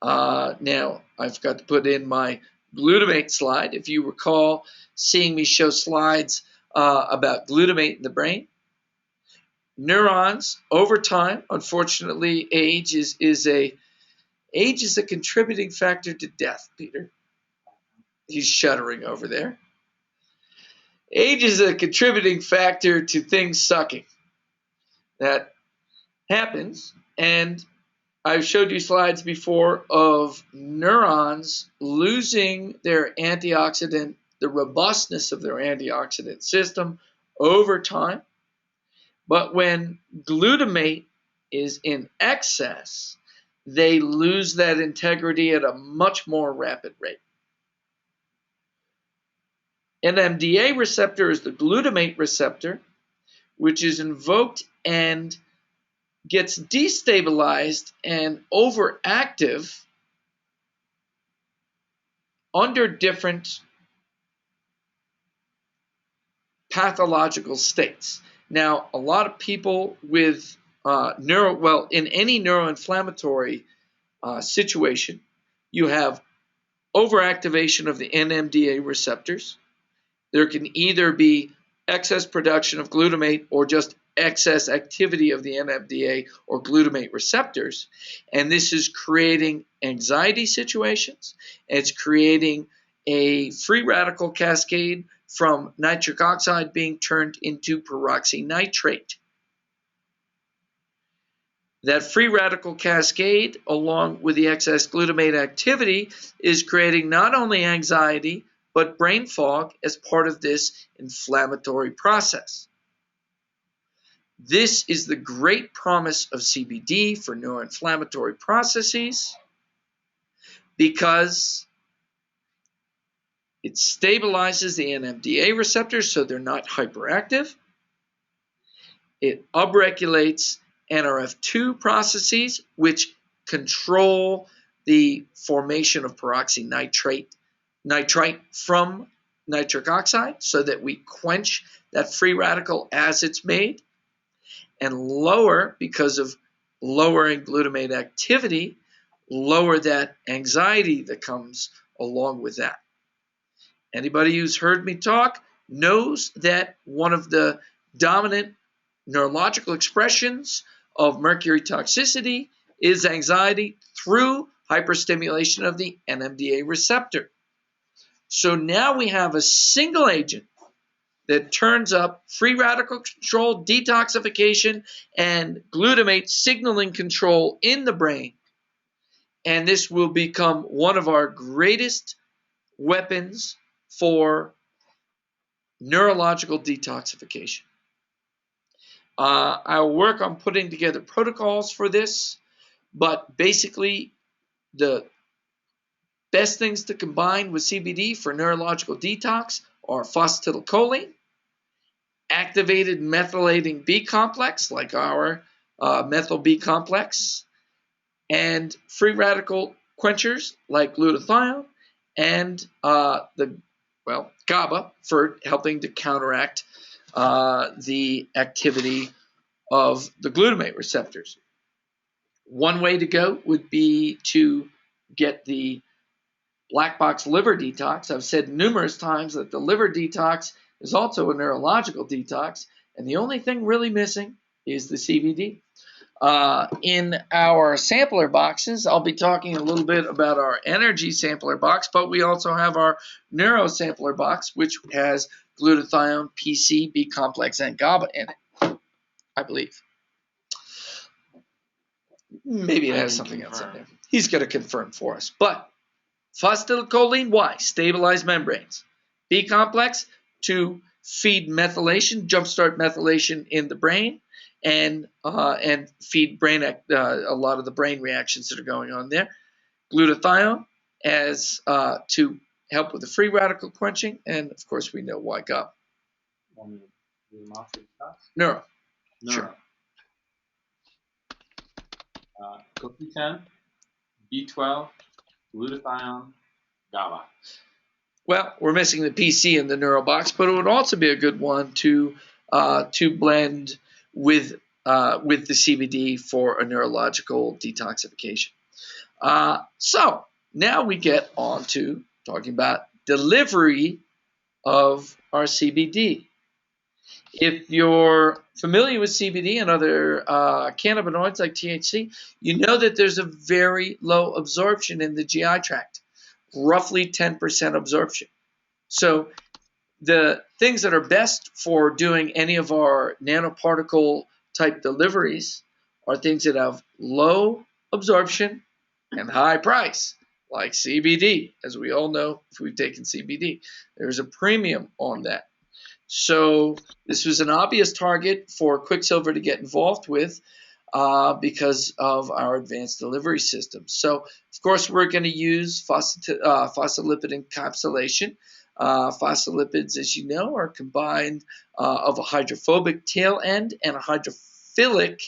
Now, I forgot to put in my glutamate slide. If you recall seeing me show slides about glutamate in the brain, neurons over time, unfortunately, age is a contributing factor to death, Peter. He's shuddering over there. Age is a contributing factor to things sucking. That happens, and I've showed you slides before of neurons losing their antioxidant, the robustness of their antioxidant system over time. But when glutamate is in excess, they lose that integrity at a much more rapid rate. NMDA receptor is the glutamate receptor, which is invoked and gets destabilized and overactive under different pathological states. Now, a lot of people with in any neuroinflammatory situation, you have overactivation of the NMDA receptors. There can either be excess production of glutamate or just excess activity of the NMDA or glutamate receptors. And this is creating anxiety situations. It's creating a free radical cascade from nitric oxide being turned into peroxynitrate. That free radical cascade, along with the excess glutamate activity, is creating not only anxiety, but brain fog as part of this inflammatory process. This is the great promise of CBD for neuroinflammatory processes because it stabilizes the NMDA receptors so they're not hyperactive. It upregulates NRF2 processes, which control the formation of peroxynitrite from nitric oxide so that we quench that free radical as it's made, and lower, because of lowering glutamate activity, lower that anxiety that comes along with that. Anybody who's heard me talk knows that one of the dominant neurological expressions of mercury toxicity is anxiety through hyperstimulation of the NMDA receptor. So now we have a single agent that turns up free radical control, detoxification, and glutamate signaling control in the brain. And this will become one of our greatest weapons for neurological detoxification. I'll work on putting together protocols for this, but basically the best things to combine with CBD for neurological detox are phosphatidylcholine, activated methylating B complex, like our methyl B complex, and free radical quenchers like glutathione, and GABA for helping to counteract the activity of the glutamate receptors. One way to go would be to get the black box liver detox. I've said numerous times that the liver detox is also a neurological detox, and the only thing really missing is the CBD. In our sampler boxes, I'll be talking a little bit about our energy sampler box, but we also have our neuro sampler box, which has glutathione, PC, B complex, and GABA in it, I believe. Maybe it has something else in there. He's going to confirm for us. But phosphatidylcholine, why? Stabilize membranes. B complex, to feed methylation, jumpstart methylation in the brain, and feed brain a lot of the brain reactions that are going on there. Glutathione as to help with the free radical quenching, and of course we know why GABA. Neuro. Sure. CoQ10, B12, glutathione, GABA. Well, we're missing the PC in the neuro box, but it would also be a good one to blend with the CBD for a neurological detoxification. So now we get on to talking about delivery of our CBD. If you're familiar with CBD and other cannabinoids like THC, you know that there's a very low absorption in the GI tract, roughly 10% absorption. So the things that are best for doing any of our nanoparticle type deliveries are things that have low absorption and high price, like CBD. As we all know, if we've taken CBD, there's a premium on that. So this was an obvious target for Quicksilver to get involved with because of our advanced delivery system. So, of course, we're going to use phospholipid encapsulation. Phospholipids, as you know, are combined of a hydrophobic tail end and a hydrophilic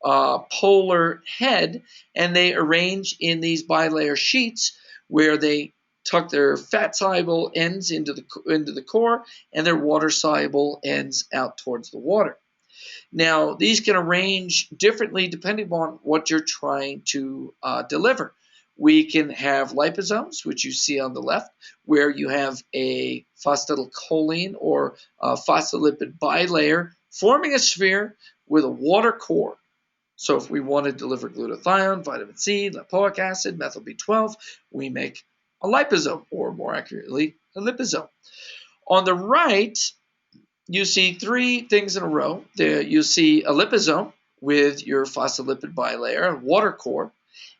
polar head, and they arrange in these bilayer sheets where they tuck their fat-soluble ends into the core and their water-soluble ends out towards the water. Now, these can arrange differently depending on what you're trying to deliver. We can have liposomes, which you see on the left, where you have a phosphatidylcholine or phospholipid bilayer forming a sphere with a water core. So if we want to deliver glutathione, vitamin C, lipoic acid, methyl B12, we make a liposome, or more accurately, a liposome. On the right, you see three things in a row. There you see a liposome with your phospholipid bilayer and water core.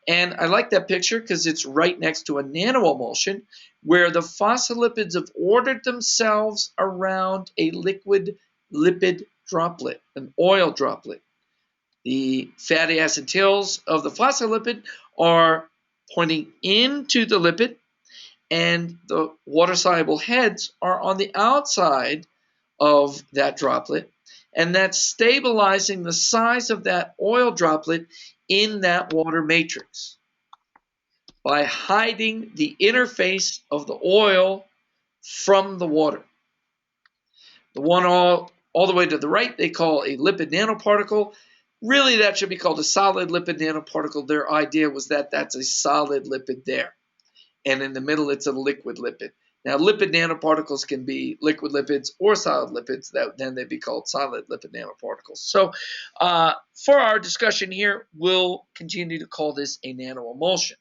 And I like that picture because it's right next to a nanoemulsion where the phospholipids have ordered themselves around a liquid lipid droplet, an oil droplet. The fatty acid tails of the phospholipid are pointing into the lipid, and the water-soluble heads are on the outside of that droplet, and that's stabilizing the size of that oil droplet in that water matrix by hiding the interface of the oil from the water. The one all the way to the right they call a lipid nanoparticle. Really, that should be called a solid lipid nanoparticle. Their idea was that that's a solid lipid there. And in the middle, it's a liquid lipid. Now, lipid nanoparticles can be liquid lipids or solid lipids. Then they'd be called solid lipid nanoparticles. So for our discussion here, we'll continue to call this a nanoemulsion.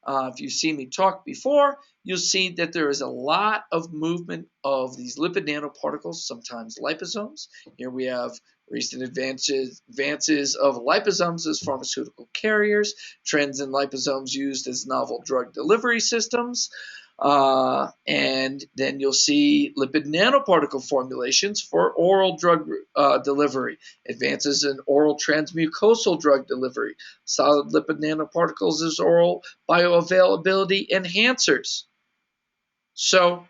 If you've seen me talk before, you'll see that there is a lot of movement of these lipid nanoparticles, sometimes liposomes. Here we have recent advances of liposomes as pharmaceutical carriers, trends in liposomes used as novel drug delivery systems. And then you'll see lipid nanoparticle formulations for oral drug delivery, advances in oral transmucosal drug delivery, solid lipid nanoparticles as oral bioavailability enhancers. So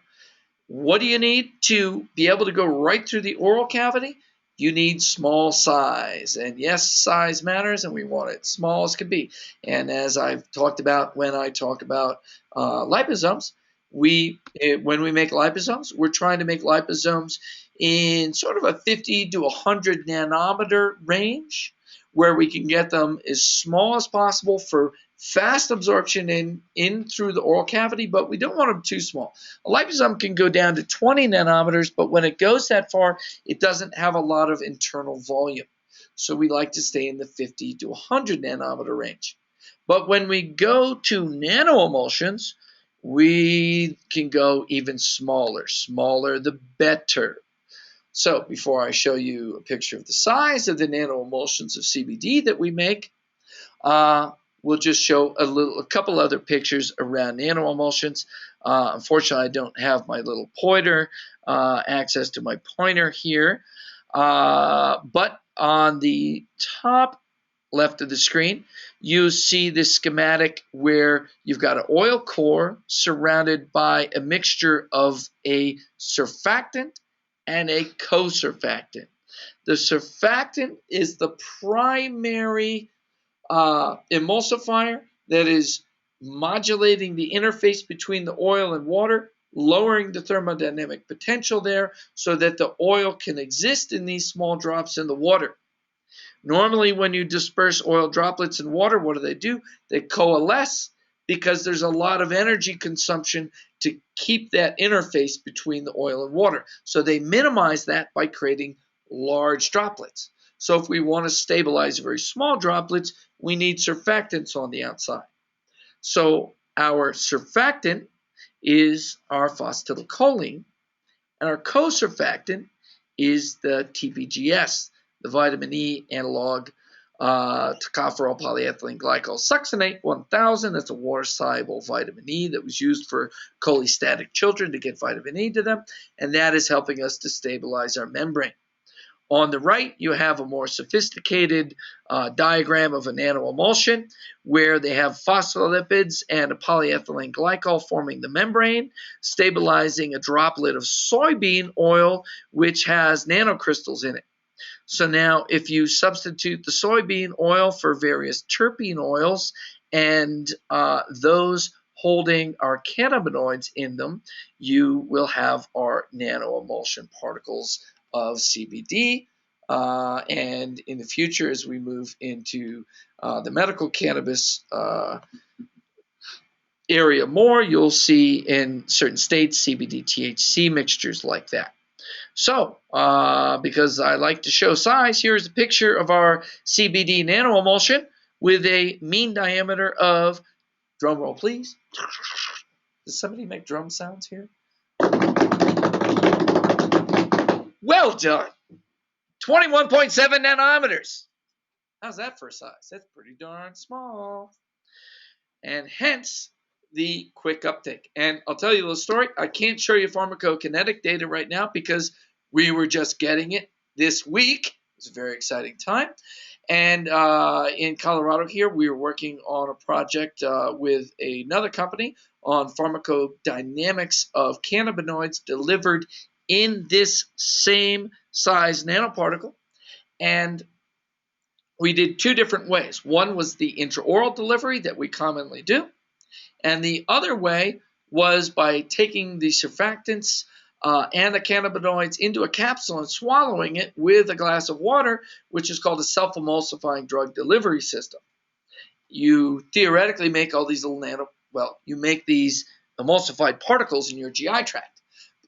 what do you need to be able to go right through the oral cavity? You need small size. And yes, size matters, and we want it small as can be. And as I've talked about when I talk about liposomes, when we make liposomes, we're trying to make liposomes in sort of a 50 to 100 nanometer range, where we can get them as small as possible for fast absorption in through the oral cavity, but we don't want them too small. A liposome can go down to 20 nanometers, but when it goes that far, it doesn't have a lot of internal volume. So we like to stay in the 50 to 100 nanometer range. But when we go to nanoemulsions, we can go even smaller. Smaller the better. So before I show you a picture of the size of the nanoemulsions of CBD that we make, we'll just show a couple other pictures around nanoemulsions. Unfortunately, I don't have my little pointer, access to my pointer here. But on the top left of the screen, you see this schematic where you've got an oil core surrounded by a mixture of a surfactant and a co-surfactant. The surfactant is the primary emulsifier that is modulating the interface between the oil and water, lowering the thermodynamic potential there so that the oil can exist in these small drops in the water. Normally, when you disperse oil droplets in water, what do? They coalesce because there's a lot of energy consumption to keep that interface between the oil and water. So they minimize that by creating large droplets. So if we want to stabilize very small droplets, we need surfactants on the outside. So our surfactant is our phosphatidylcholine, and our co-surfactant is the TPGS, the vitamin E analog, tocopherol polyethylene glycol succinate 1000. That's a water-soluble vitamin E that was used for cholestatic children to get vitamin E to them, and that is helping us to stabilize our membrane. On the right, you have a more sophisticated diagram of a nanoemulsion where they have phospholipids and a polyethylene glycol forming the membrane, stabilizing a droplet of soybean oil, which has nanocrystals in it. So now if you substitute the soybean oil for various terpene oils and those holding our cannabinoids in them, you will have our nanoemulsion particles of CBD. And in the future, as we move into the medical cannabis area more, you'll see in certain states CBD THC mixtures like that. So, because I like to show size, here's a picture of our CBD nanoemulsion with a mean diameter of, drum roll please. Does somebody make drum sounds here? Well done. 21.7 nanometers. How's that for size? That's pretty darn small. And hence the quick uptake. And I'll tell you the story. I can't show you pharmacokinetic data right now because we were just getting it this week. It was a very exciting time. And in Colorado here, we were working on a project with another company on pharmacodynamics of cannabinoids delivered in this same size nanoparticle. And we did two different ways. One was the intraoral delivery that we commonly do. And the other way was by taking the surfactants and the cannabinoids into a capsule and swallowing it with a glass of water, which is called a self-emulsifying drug delivery system. You theoretically make all these little you make these emulsified particles in your GI tract.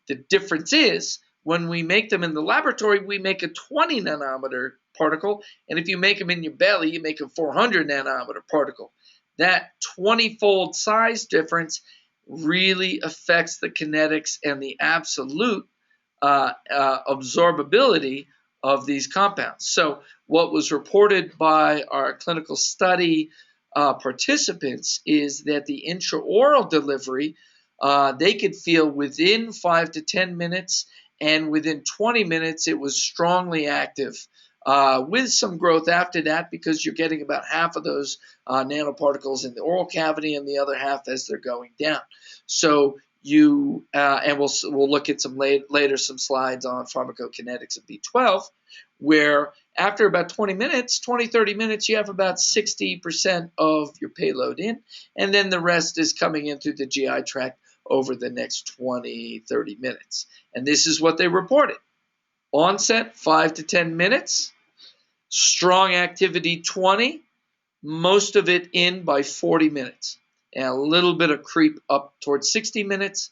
The difference is when we make them in the laboratory, we make a 20 nanometer particle, and if you make them in your belly, you make a 400 nanometer particle. That 20-fold size difference really affects the kinetics and the absolute absorbability of these compounds. So what was reported by our clinical study participants is that the intraoral delivery they could feel within 5 to 10 minutes, and within 20 minutes it was strongly active, with some growth after that, because you're getting about half of those nanoparticles in the oral cavity and the other half as they're going down. So you and we'll look at some later some slides on pharmacokinetics of B12, where after about 20 minutes, 30 minutes, you have about 60% of your payload in, and then the rest is coming in through the GI tract over the next 20, 30 minutes. And this is what they reported. Onset, 5 to 10 minutes. Strong activity, 20. Most of it in by 40 minutes. And a little bit of creep up towards 60 minutes.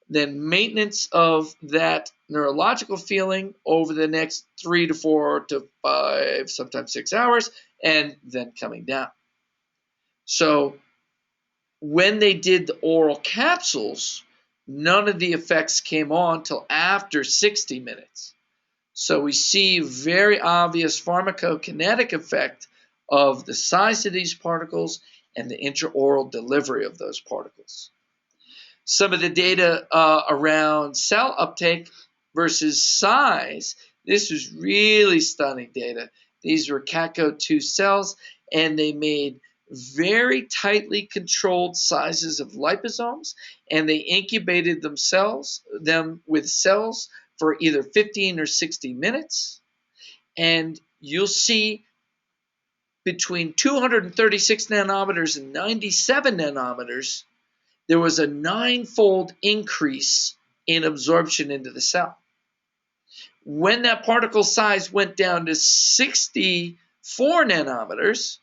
Then maintenance of that neurological feeling over the next 3 to 4 to 5, sometimes 6 hours, and then coming down. So when they did the oral capsules, none of the effects came on till after 60 minutes. So we see very obvious pharmacokinetic effect of the size of these particles and the intraoral delivery of those particles. Some of the data around cell uptake versus size, this was really stunning data. These were CATCO2 cells, and they made very tightly controlled sizes of liposomes, and they incubated them with cells for either 15 or 60 minutes. And you'll see between 236 nanometers and 97 nanometers, there was a 9-fold increase in absorption into the cell. When that particle size went down to 64 nanometers,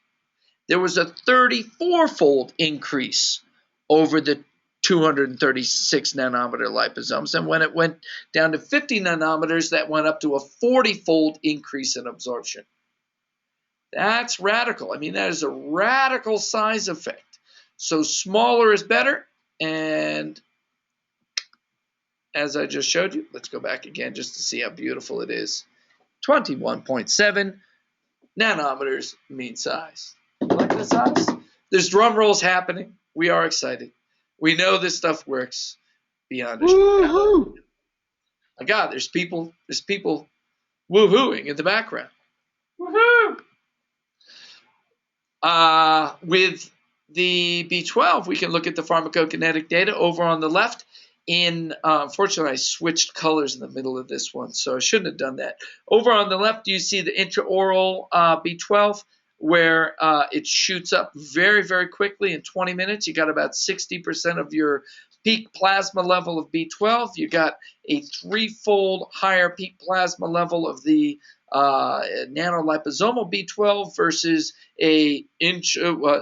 there was a 34-fold increase over the 236 nanometer liposomes. And when it went down to 50 nanometers, that went up to a 40-fold increase in absorption. That's radical. I mean, that is a radical size effect. So smaller is better. And as I just showed you, let's go back again just to see how beautiful it is. 21.7 nanometers mean size. Like the size? There's drum rolls happening. We are excited. We know this stuff works beyond a shadow. My God, there's people woohooing in the background. Woohoo! With the B12, we can look at the pharmacokinetic data over on the left. Unfortunately, I switched colors in the middle of this one, so I shouldn't have done that. Over on the left, you see the intraoral B12, where it shoots up very, very quickly in 20 minutes. You got about 60% of your peak plasma level of B12. You got a 3-fold higher peak plasma level of the nanoliposomal B12 versus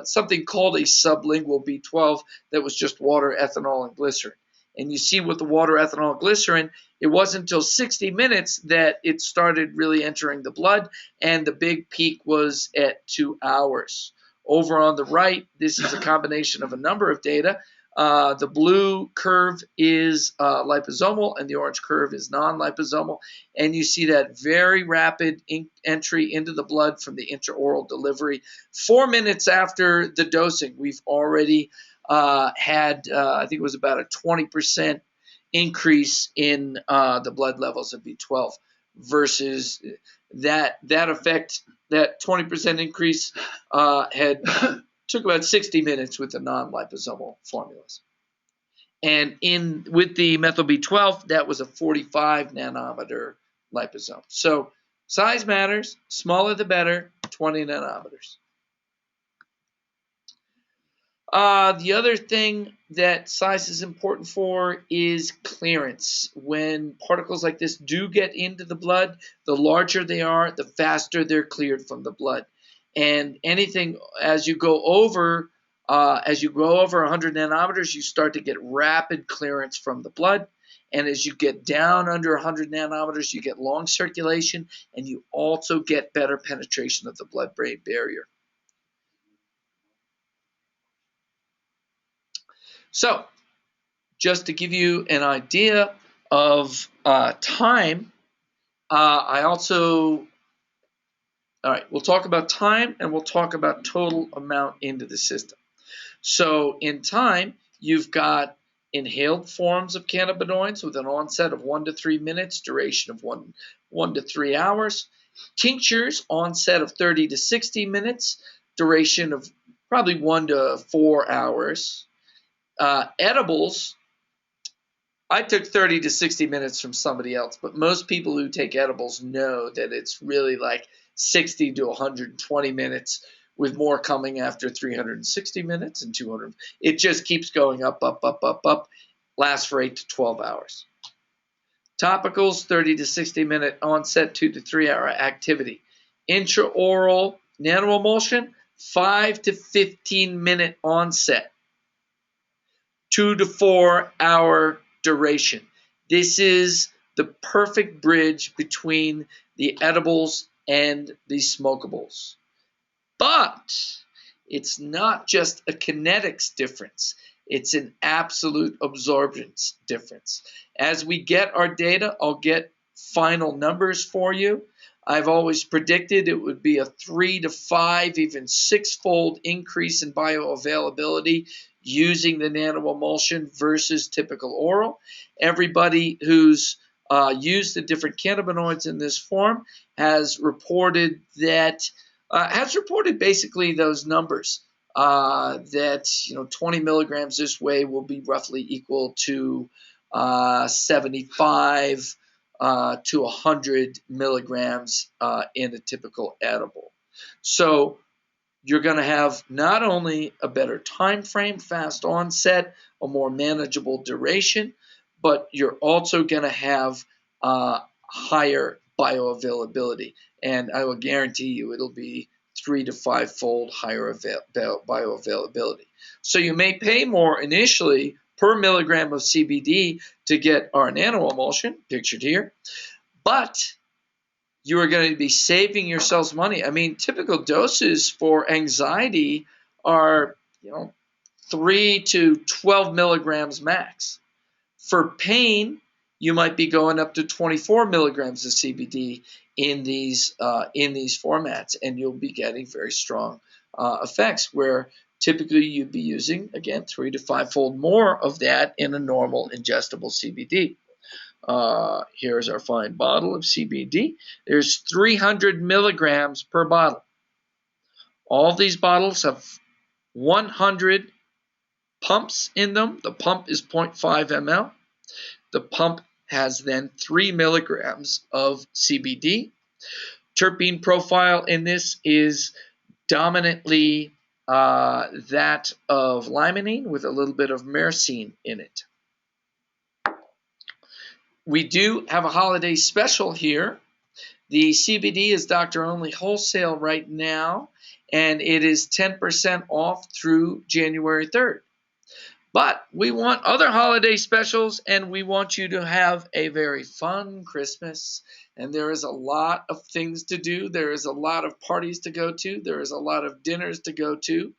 something called a sublingual B12 that was just water, ethanol, and glycerin. And you see with the water, ethanol, and glycerin, it wasn't until 60 minutes that it started really entering the blood, and the big peak was at 2 hours. Over on the right, this is a combination of a number of data. The blue curve is liposomal, and the orange curve is non-liposomal. And you see that very rapid entry into the blood from the intraoral delivery. 4 minutes after the dosing, we've already had, I think it was about a 20% increase in the blood levels of B12 versus that effect, that 20% increase took about 60 minutes with the non-liposomal formulas. And with the methyl B12, that was a 45 nanometer liposome. So size matters, smaller the better, 20 nanometers. The other thing that size is important for is clearance. When particles like this do get into the blood, the larger they are, the faster they're cleared from the blood. And anything as you go over 100 nanometers, you start to get rapid clearance from the blood. And as you get down under 100 nanometers, you get long circulation, and you also get better penetration of the blood-brain barrier. So, just to give you an idea of time, all right, we'll talk about time, and we'll talk about total amount into the system. So in time, you've got inhaled forms of cannabinoids with an onset of 1 to 3 minutes, duration of 1 to 3 hours. Tinctures, onset of 30 to 60 minutes, duration of probably 1 to 4 hours. Edibles, I took 30 to 60 minutes from somebody else, but most people who take edibles know that it's really like 60 to 120 minutes, with more coming after 360 minutes and 200. It just keeps going up, up, up, up, up, lasts for 8 to 12 hours. Topicals, 30 to 60 minute onset, 2 to 3 hour activity. Intraoral nanoemulsion, 5 to 15 minute onset, 2 to 4 hour duration. This is the perfect bridge between the edibles and the smokables. But it's not just a kinetics difference. It's an absolute absorbance difference. As we get our data, I'll get final numbers for you. I've always predicted it would be a 3 to 5, even 6-fold increase in bioavailability using the nanoemulsion versus typical oral. Everybody who's used the different cannabinoids in this form has reported basically those numbers, that 20 milligrams this way will be roughly equal to 75 to 100 milligrams in a typical edible. So you're going to have not only a better time frame, fast onset, a more manageable duration, but you're also going to have higher bioavailability. And I will guarantee you it'll be 3 to 5-fold higher bioavailability. So you may pay more initially per milligram of CBD to get our nanoemulsion, pictured here, but you are going to be saving yourselves money. I mean, typical doses for anxiety are 3 to 12 milligrams max. For pain, you might be going up to 24 milligrams of CBD in these formats, and you'll be getting very strong effects, where typically you'd be using, again, 3 to 5-fold more of that in a normal ingestible CBD. Here's our fine bottle of CBD. There's 300 milligrams per bottle. All these bottles have 100 pumps in them. The pump is 0.5 ml. The pump has then 3 milligrams of CBD. Terpene profile in this is dominantly that of limonene with a little bit of myrcene in it. We do have a holiday special here. The CBD is doctor only wholesale right now, and it is 10% off through January 3rd. But we want other holiday specials, and we want you to have a very fun Christmas. And there is a lot of things to do. There is a lot of parties to go to. There is a lot of dinners to go to.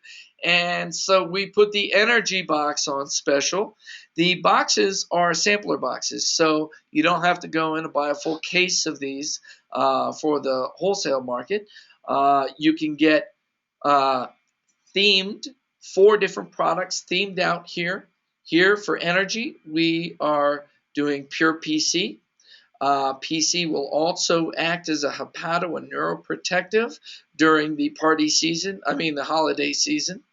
And so we put the energy box on special. The boxes are sampler boxes, so you don't have to go in and buy a full case of these for the wholesale market. You can get themed 4 different products themed out here. Here for energy, we are doing pure PC. PC will also act as a hepato and neuroprotective during the the holiday season.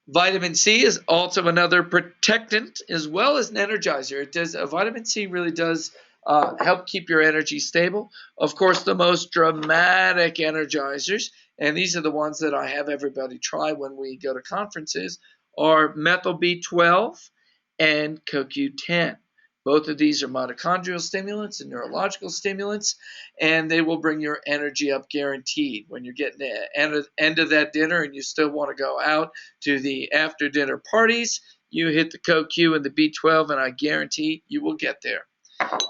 Vitamin C is also another protectant as well as an energizer. Vitamin C really does help keep your energy stable. Of course, the most dramatic energizers, and these are the ones that I have everybody try when we go to conferences, are methyl B12 and CoQ10. Both of these are mitochondrial stimulants and neurological stimulants, and they will bring your energy up guaranteed. When you're getting the end of that dinner and you still want to go out to the after dinner parties, you hit the CoQ and the B12, and I guarantee you will get there.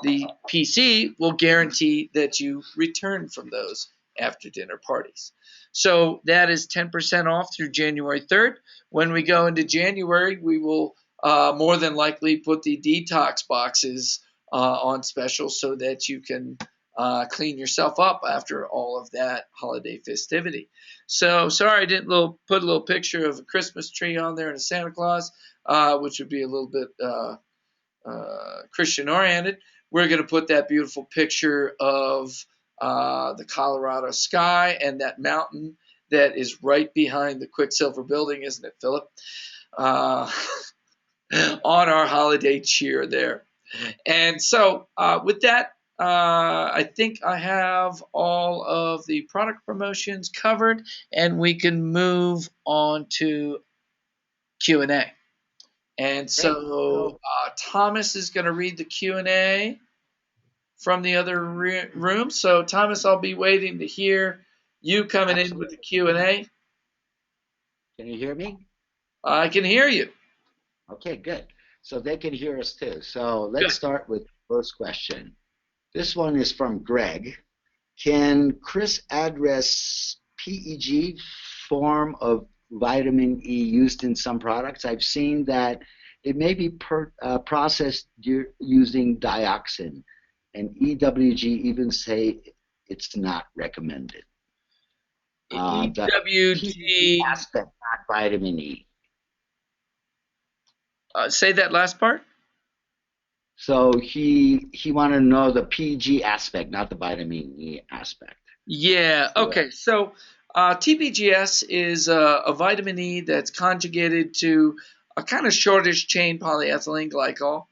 The PC will guarantee that you return from those after dinner parties. So that is 10% off through January 3rd. When we go into January, we will more than likely put the detox boxes on special so that you can clean yourself up after all of that holiday festivity. So sorry I didn't put a little picture of a Christmas tree on there and a Santa Claus, which would be a little bit Christian oriented. We're going to put that beautiful picture of the Colorado sky and that mountain that is right behind the Quicksilver building, isn't it, Philip? Uh, on our holiday cheer there. And so, with that, I think I have all of the product promotions covered, and we can move on to Q&A. And so, Thomas is going to read the Q&A from the other room. So, Thomas, I'll be waiting to hear you coming in with the Q&A. Can you hear me? I can hear you. Okay, good. So they can hear us too. So let's start with the first question. This one is from Greg. Can Chris address PEG, form of vitamin E used in some products? I've seen that it may be processed using dioxin, and EWG even say it's not recommended. The PEG EWG. aspect, not vitamin E. Say that last part. So he wanted to know the PG aspect, not the vitamin E aspect. Yeah. Okay. So TPGS is a vitamin E that's conjugated to a kind of shortish chain polyethylene glycol,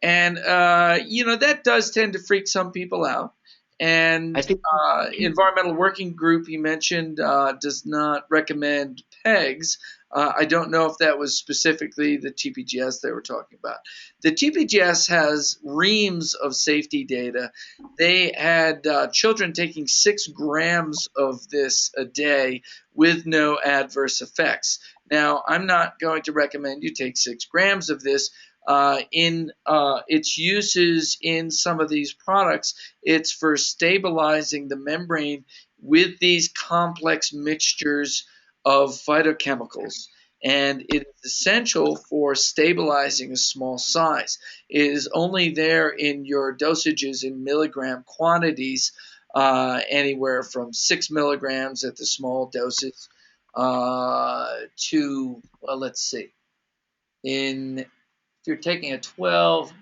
and that does tend to freak some people out. And I think environmental working group he mentioned does not recommend PEGs. I don't know if that was specifically the TPGS they were talking about. The TPGS has reams of safety data. They had children taking 6 grams of this a day with no adverse effects. Now, I'm not going to recommend you take 6 grams of this. In its uses in some of these products, it's for stabilizing the membrane with these complex mixtures of phytochemicals. And it is essential for stabilizing a small size. It is only there in your dosages in milligram quantities, anywhere from 6 milligrams at the small doses to, well, let's see. If you're taking a 12,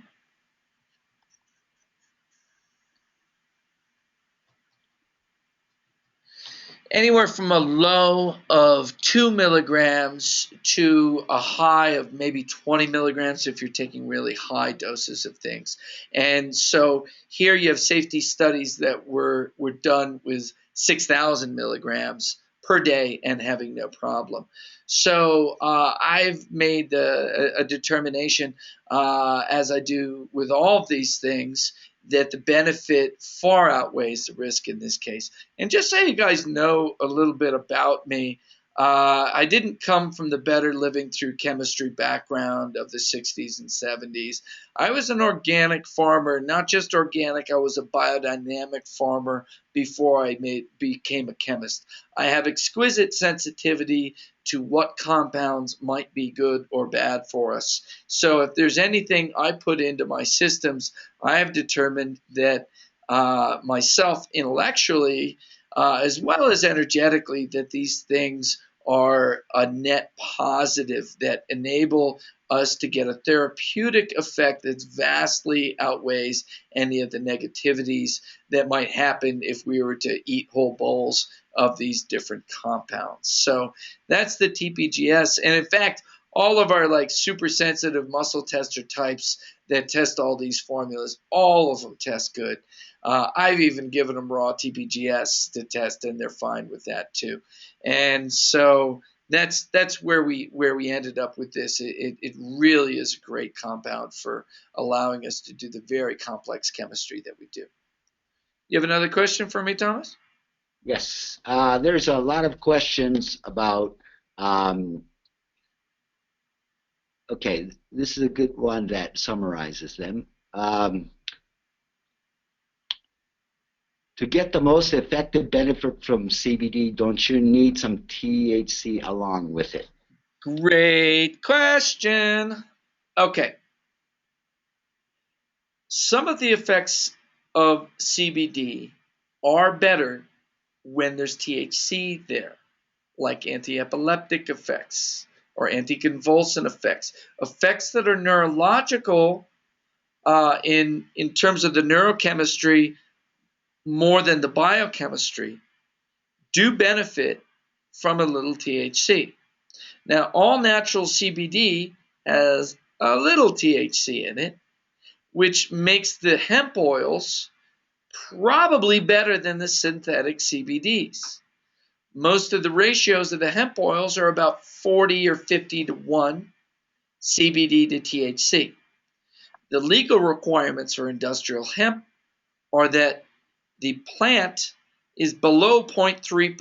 anywhere from a low of 2 milligrams to a high of maybe 20 milligrams if you're taking really high doses of things. And so here you have safety studies that were done with 6,000 milligrams per day and having no problem. So I've made a determination, as I do with all of these things, that the benefit far outweighs the risk in this case. And just so you guys know a little bit about me, I didn't come from the better living through chemistry background of the 60s and 70s. I was an organic farmer, not just organic, I was a biodynamic farmer before I became a chemist. I have exquisite sensitivity to what compounds might be good or bad for us. So if there's anything I put into my systems, I have determined that myself intellectually, as well as energetically, that these things are a net positive that enable us to get a therapeutic effect that vastly outweighs any of the negativities that might happen if we were to eat whole bowls of these different compounds. So that's the TPGS. And in fact, all of our like super sensitive muscle tester types that test all these formulas, all of them test good. I've even given them raw TPGS to test, and they're fine with that too. And so that's where we ended up with this. It really is a great compound for allowing us to do the very complex chemistry that we do. You have another question for me, Thomas? Yes. There's a lot of questions about. Okay, this is a good one that summarizes them. To get the most effective benefit from CBD, don't you need some THC along with it? Great question. Okay. Some of the effects of CBD are better when there's THC there, like anti-epileptic effects or anticonvulsant effects, effects that are neurological in terms of the neurochemistry more than the biochemistry, do benefit from a little THC. Now, all natural CBD has a little THC in it, which makes the hemp oils probably better than the synthetic CBDs. Most of the ratios of the hemp oils are about 40 or 50 to 1 CBD to THC. The legal requirements for industrial hemp are that the plant is below 0.3%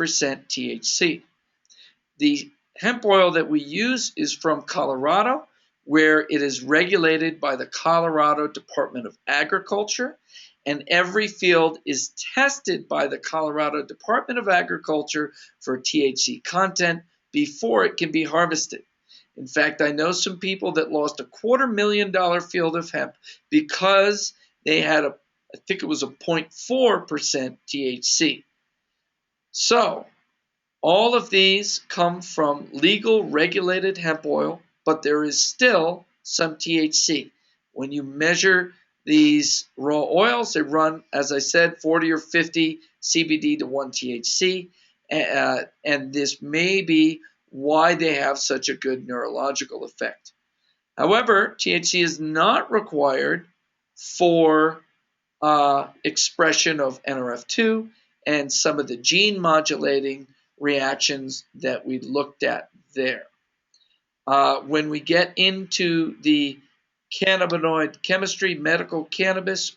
THC. The hemp oil that we use is from Colorado, where it is regulated by the Colorado Department of Agriculture, and every field is tested by the Colorado Department of Agriculture for THC content before it can be harvested. In fact, I know some people that lost a $250,000 field of hemp because they had I think it was a 0.4% THC. So, all of these come from legal regulated hemp oil, but there is still some THC. When you measure these raw oils, they run, as I said, 40 or 50 CBD to 1 THC, and this may be why they have such a good neurological effect. However, THC is not required for expression of NRF2 and some of the gene modulating reactions that we looked at there. When we get into the cannabinoid chemistry, medical cannabis,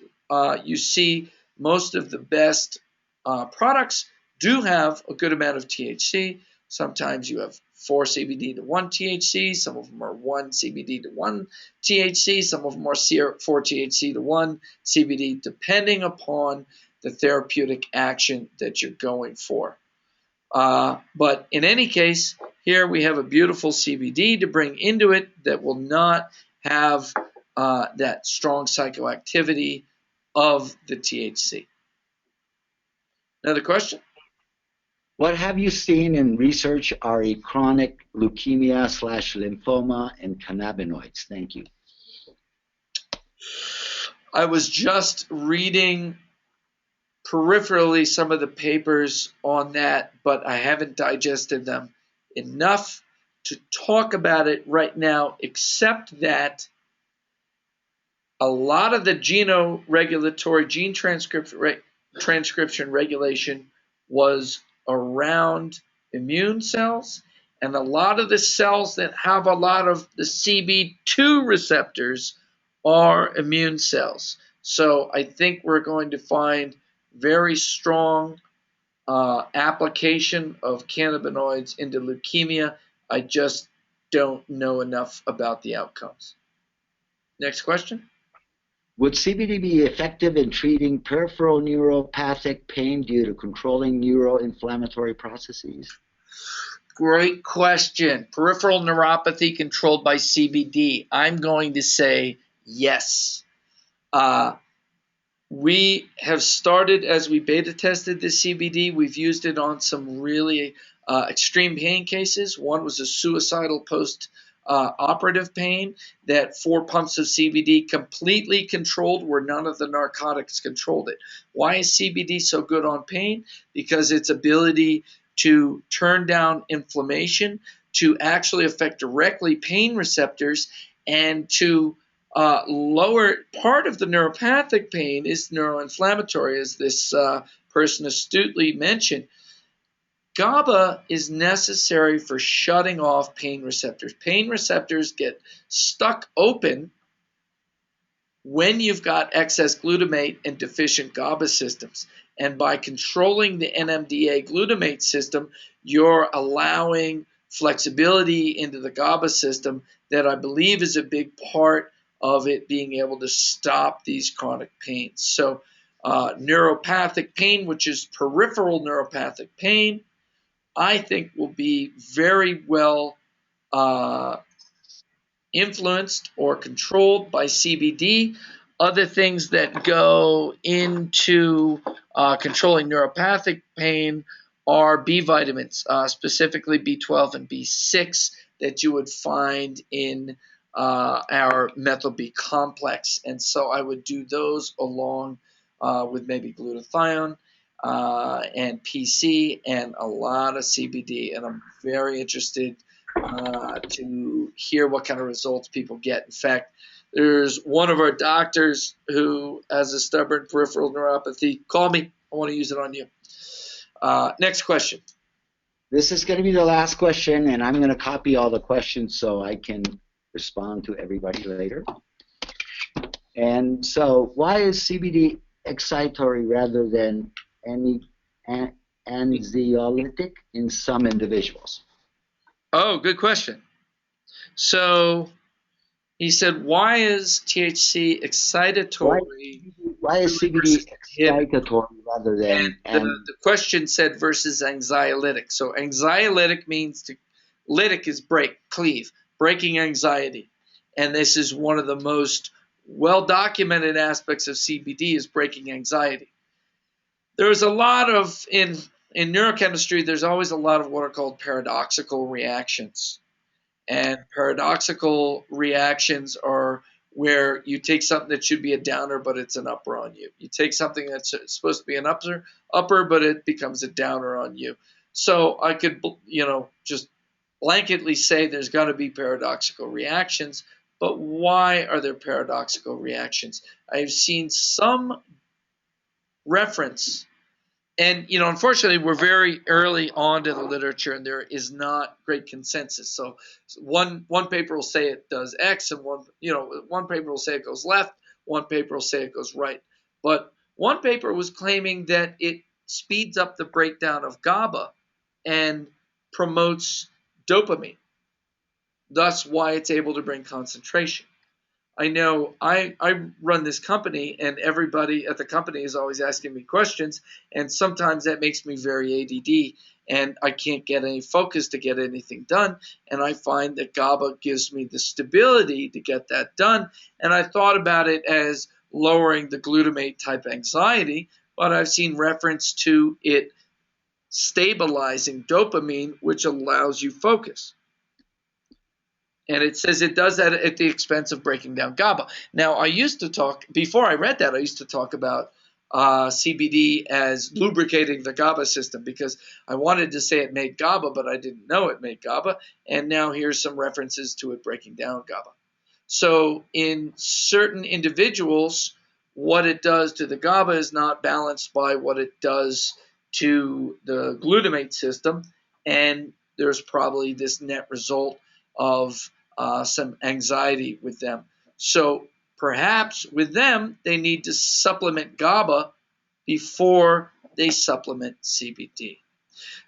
you see most of the best products do have a good amount of THC. Sometimes you have 4 CBD to 1 THC. Some of them are 1 CBD to 1 THC. Some of them are 4 THC to 1 CBD, depending upon the therapeutic action that you're going for. But in any case, here we have a beautiful CBD to bring into it that will not have that strong psychoactivity of the THC. Another question? What have you seen in research are chronic leukemia/lymphoma and cannabinoids? Thank you. I was just reading peripherally some of the papers on that, but I haven't digested them enough to talk about it right now, except that a lot of the regulatory gene transcription regulation was around immune cells, and a lot of the cells that have a lot of the CB2 receptors are immune cells. So I think we're going to find very strong application of cannabinoids into leukemia. I just don't know enough about the outcomes. Next question. Would CBD be effective in treating peripheral neuropathic pain due to controlling neuroinflammatory processes? Great question. Peripheral neuropathy controlled by CBD. I'm going to say yes. We have started, as we beta tested the CBD, we've used it on some really extreme pain cases. One was a suicidal post-operative pain that 4 pumps of CBD completely controlled, where none of the narcotics controlled it. Why is CBD so good on pain? Because its ability to turn down inflammation, to actually affect directly pain receptors, and to lower part of the neuropathic pain is neuroinflammatory, as this person astutely mentioned. GABA is necessary for shutting off pain receptors. Pain receptors get stuck open when you've got excess glutamate and deficient GABA systems. And by controlling the NMDA glutamate system, you're allowing flexibility into the GABA system that I believe is a big part of it being able to stop these chronic pains. So neuropathic pain, which is peripheral neuropathic pain, I think will be very well influenced or controlled by CBD. Other things that go into controlling neuropathic pain are B vitamins, specifically B12 and B6 that you would find in our methyl B complex. And so I would do those along with maybe glutathione and PC and a lot of CBD. And I'm very interested to hear what kind of results people get. In fact, there's one of our doctors who has a stubborn peripheral neuropathy. Call me. I want to use it on you. Next question. This is going to be the last question, and I'm going to copy all the questions so I can respond to everybody later. And so, why is CBD excitatory rather than anxiolytic in some individuals? Oh, good question. So he said, why is THC excitatory? Why is CBD excitatory rather than? And the question said versus anxiolytic. So anxiolytic means lytic is break, cleave, breaking anxiety. And this is one of the most well-documented aspects of CBD is breaking anxiety. There's a lot of, in neurochemistry, there's always a lot of what are called paradoxical reactions. And paradoxical reactions are where you take something that should be a downer, but it's an upper on you. You take something that's supposed to be an upper, but it becomes a downer on you. So I could, just blanketly say there's got to be paradoxical reactions, but why are there paradoxical reactions? I've seen some reference. And, unfortunately, we're very early on to the literature, and there is not great consensus. So one paper will say it does X, and one paper will say it goes left, one paper will say it goes right. But one paper was claiming that it speeds up the breakdown of GABA and promotes dopamine, thus why it's able to bring concentration. I know I run this company, and everybody at the company is always asking me questions, and sometimes that makes me very ADD, and I can't get any focus to get anything done, and I find that GABA gives me the stability to get that done, and I thought about it as lowering the glutamate type anxiety, but I've seen reference to it stabilizing dopamine, which allows you focus. And it says it does that at the expense of breaking down GABA. Now, before I read that, I used to talk about CBD as lubricating the GABA system because I wanted to say it made GABA, but I didn't know it made GABA. And now here's some references to it breaking down GABA. So in certain individuals, what it does to the GABA is not balanced by what it does to the glutamate system. And there's probably this net result of some anxiety with them. So perhaps with them, they need to supplement GABA before they supplement CBD.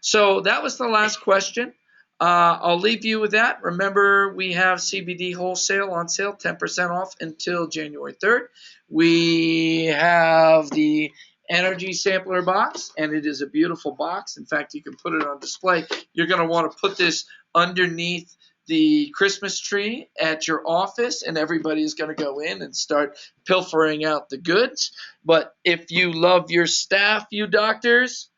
So that was the last question. I'll leave you with that. Remember, we have CBD wholesale on sale, 10% off until January 3rd. We have the energy sampler box, and it is a beautiful box. In fact, you can put it on display. You're going to want to put this underneath the Christmas tree at your office, and everybody's going to go in and start pilfering out the goods. But if you love your staff, you doctors,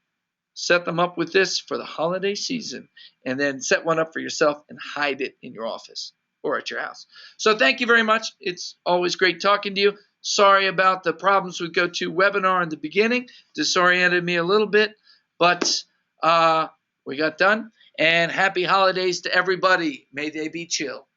set them up with this for the holiday season, and then set one up for yourself and hide it in your office or at your house. So thank you very much. It's always great talking to you. Sorry about the problems with GoToWebinar in the beginning. Disoriented me a little bit, but we got done. And happy holidays to everybody. May they be chill.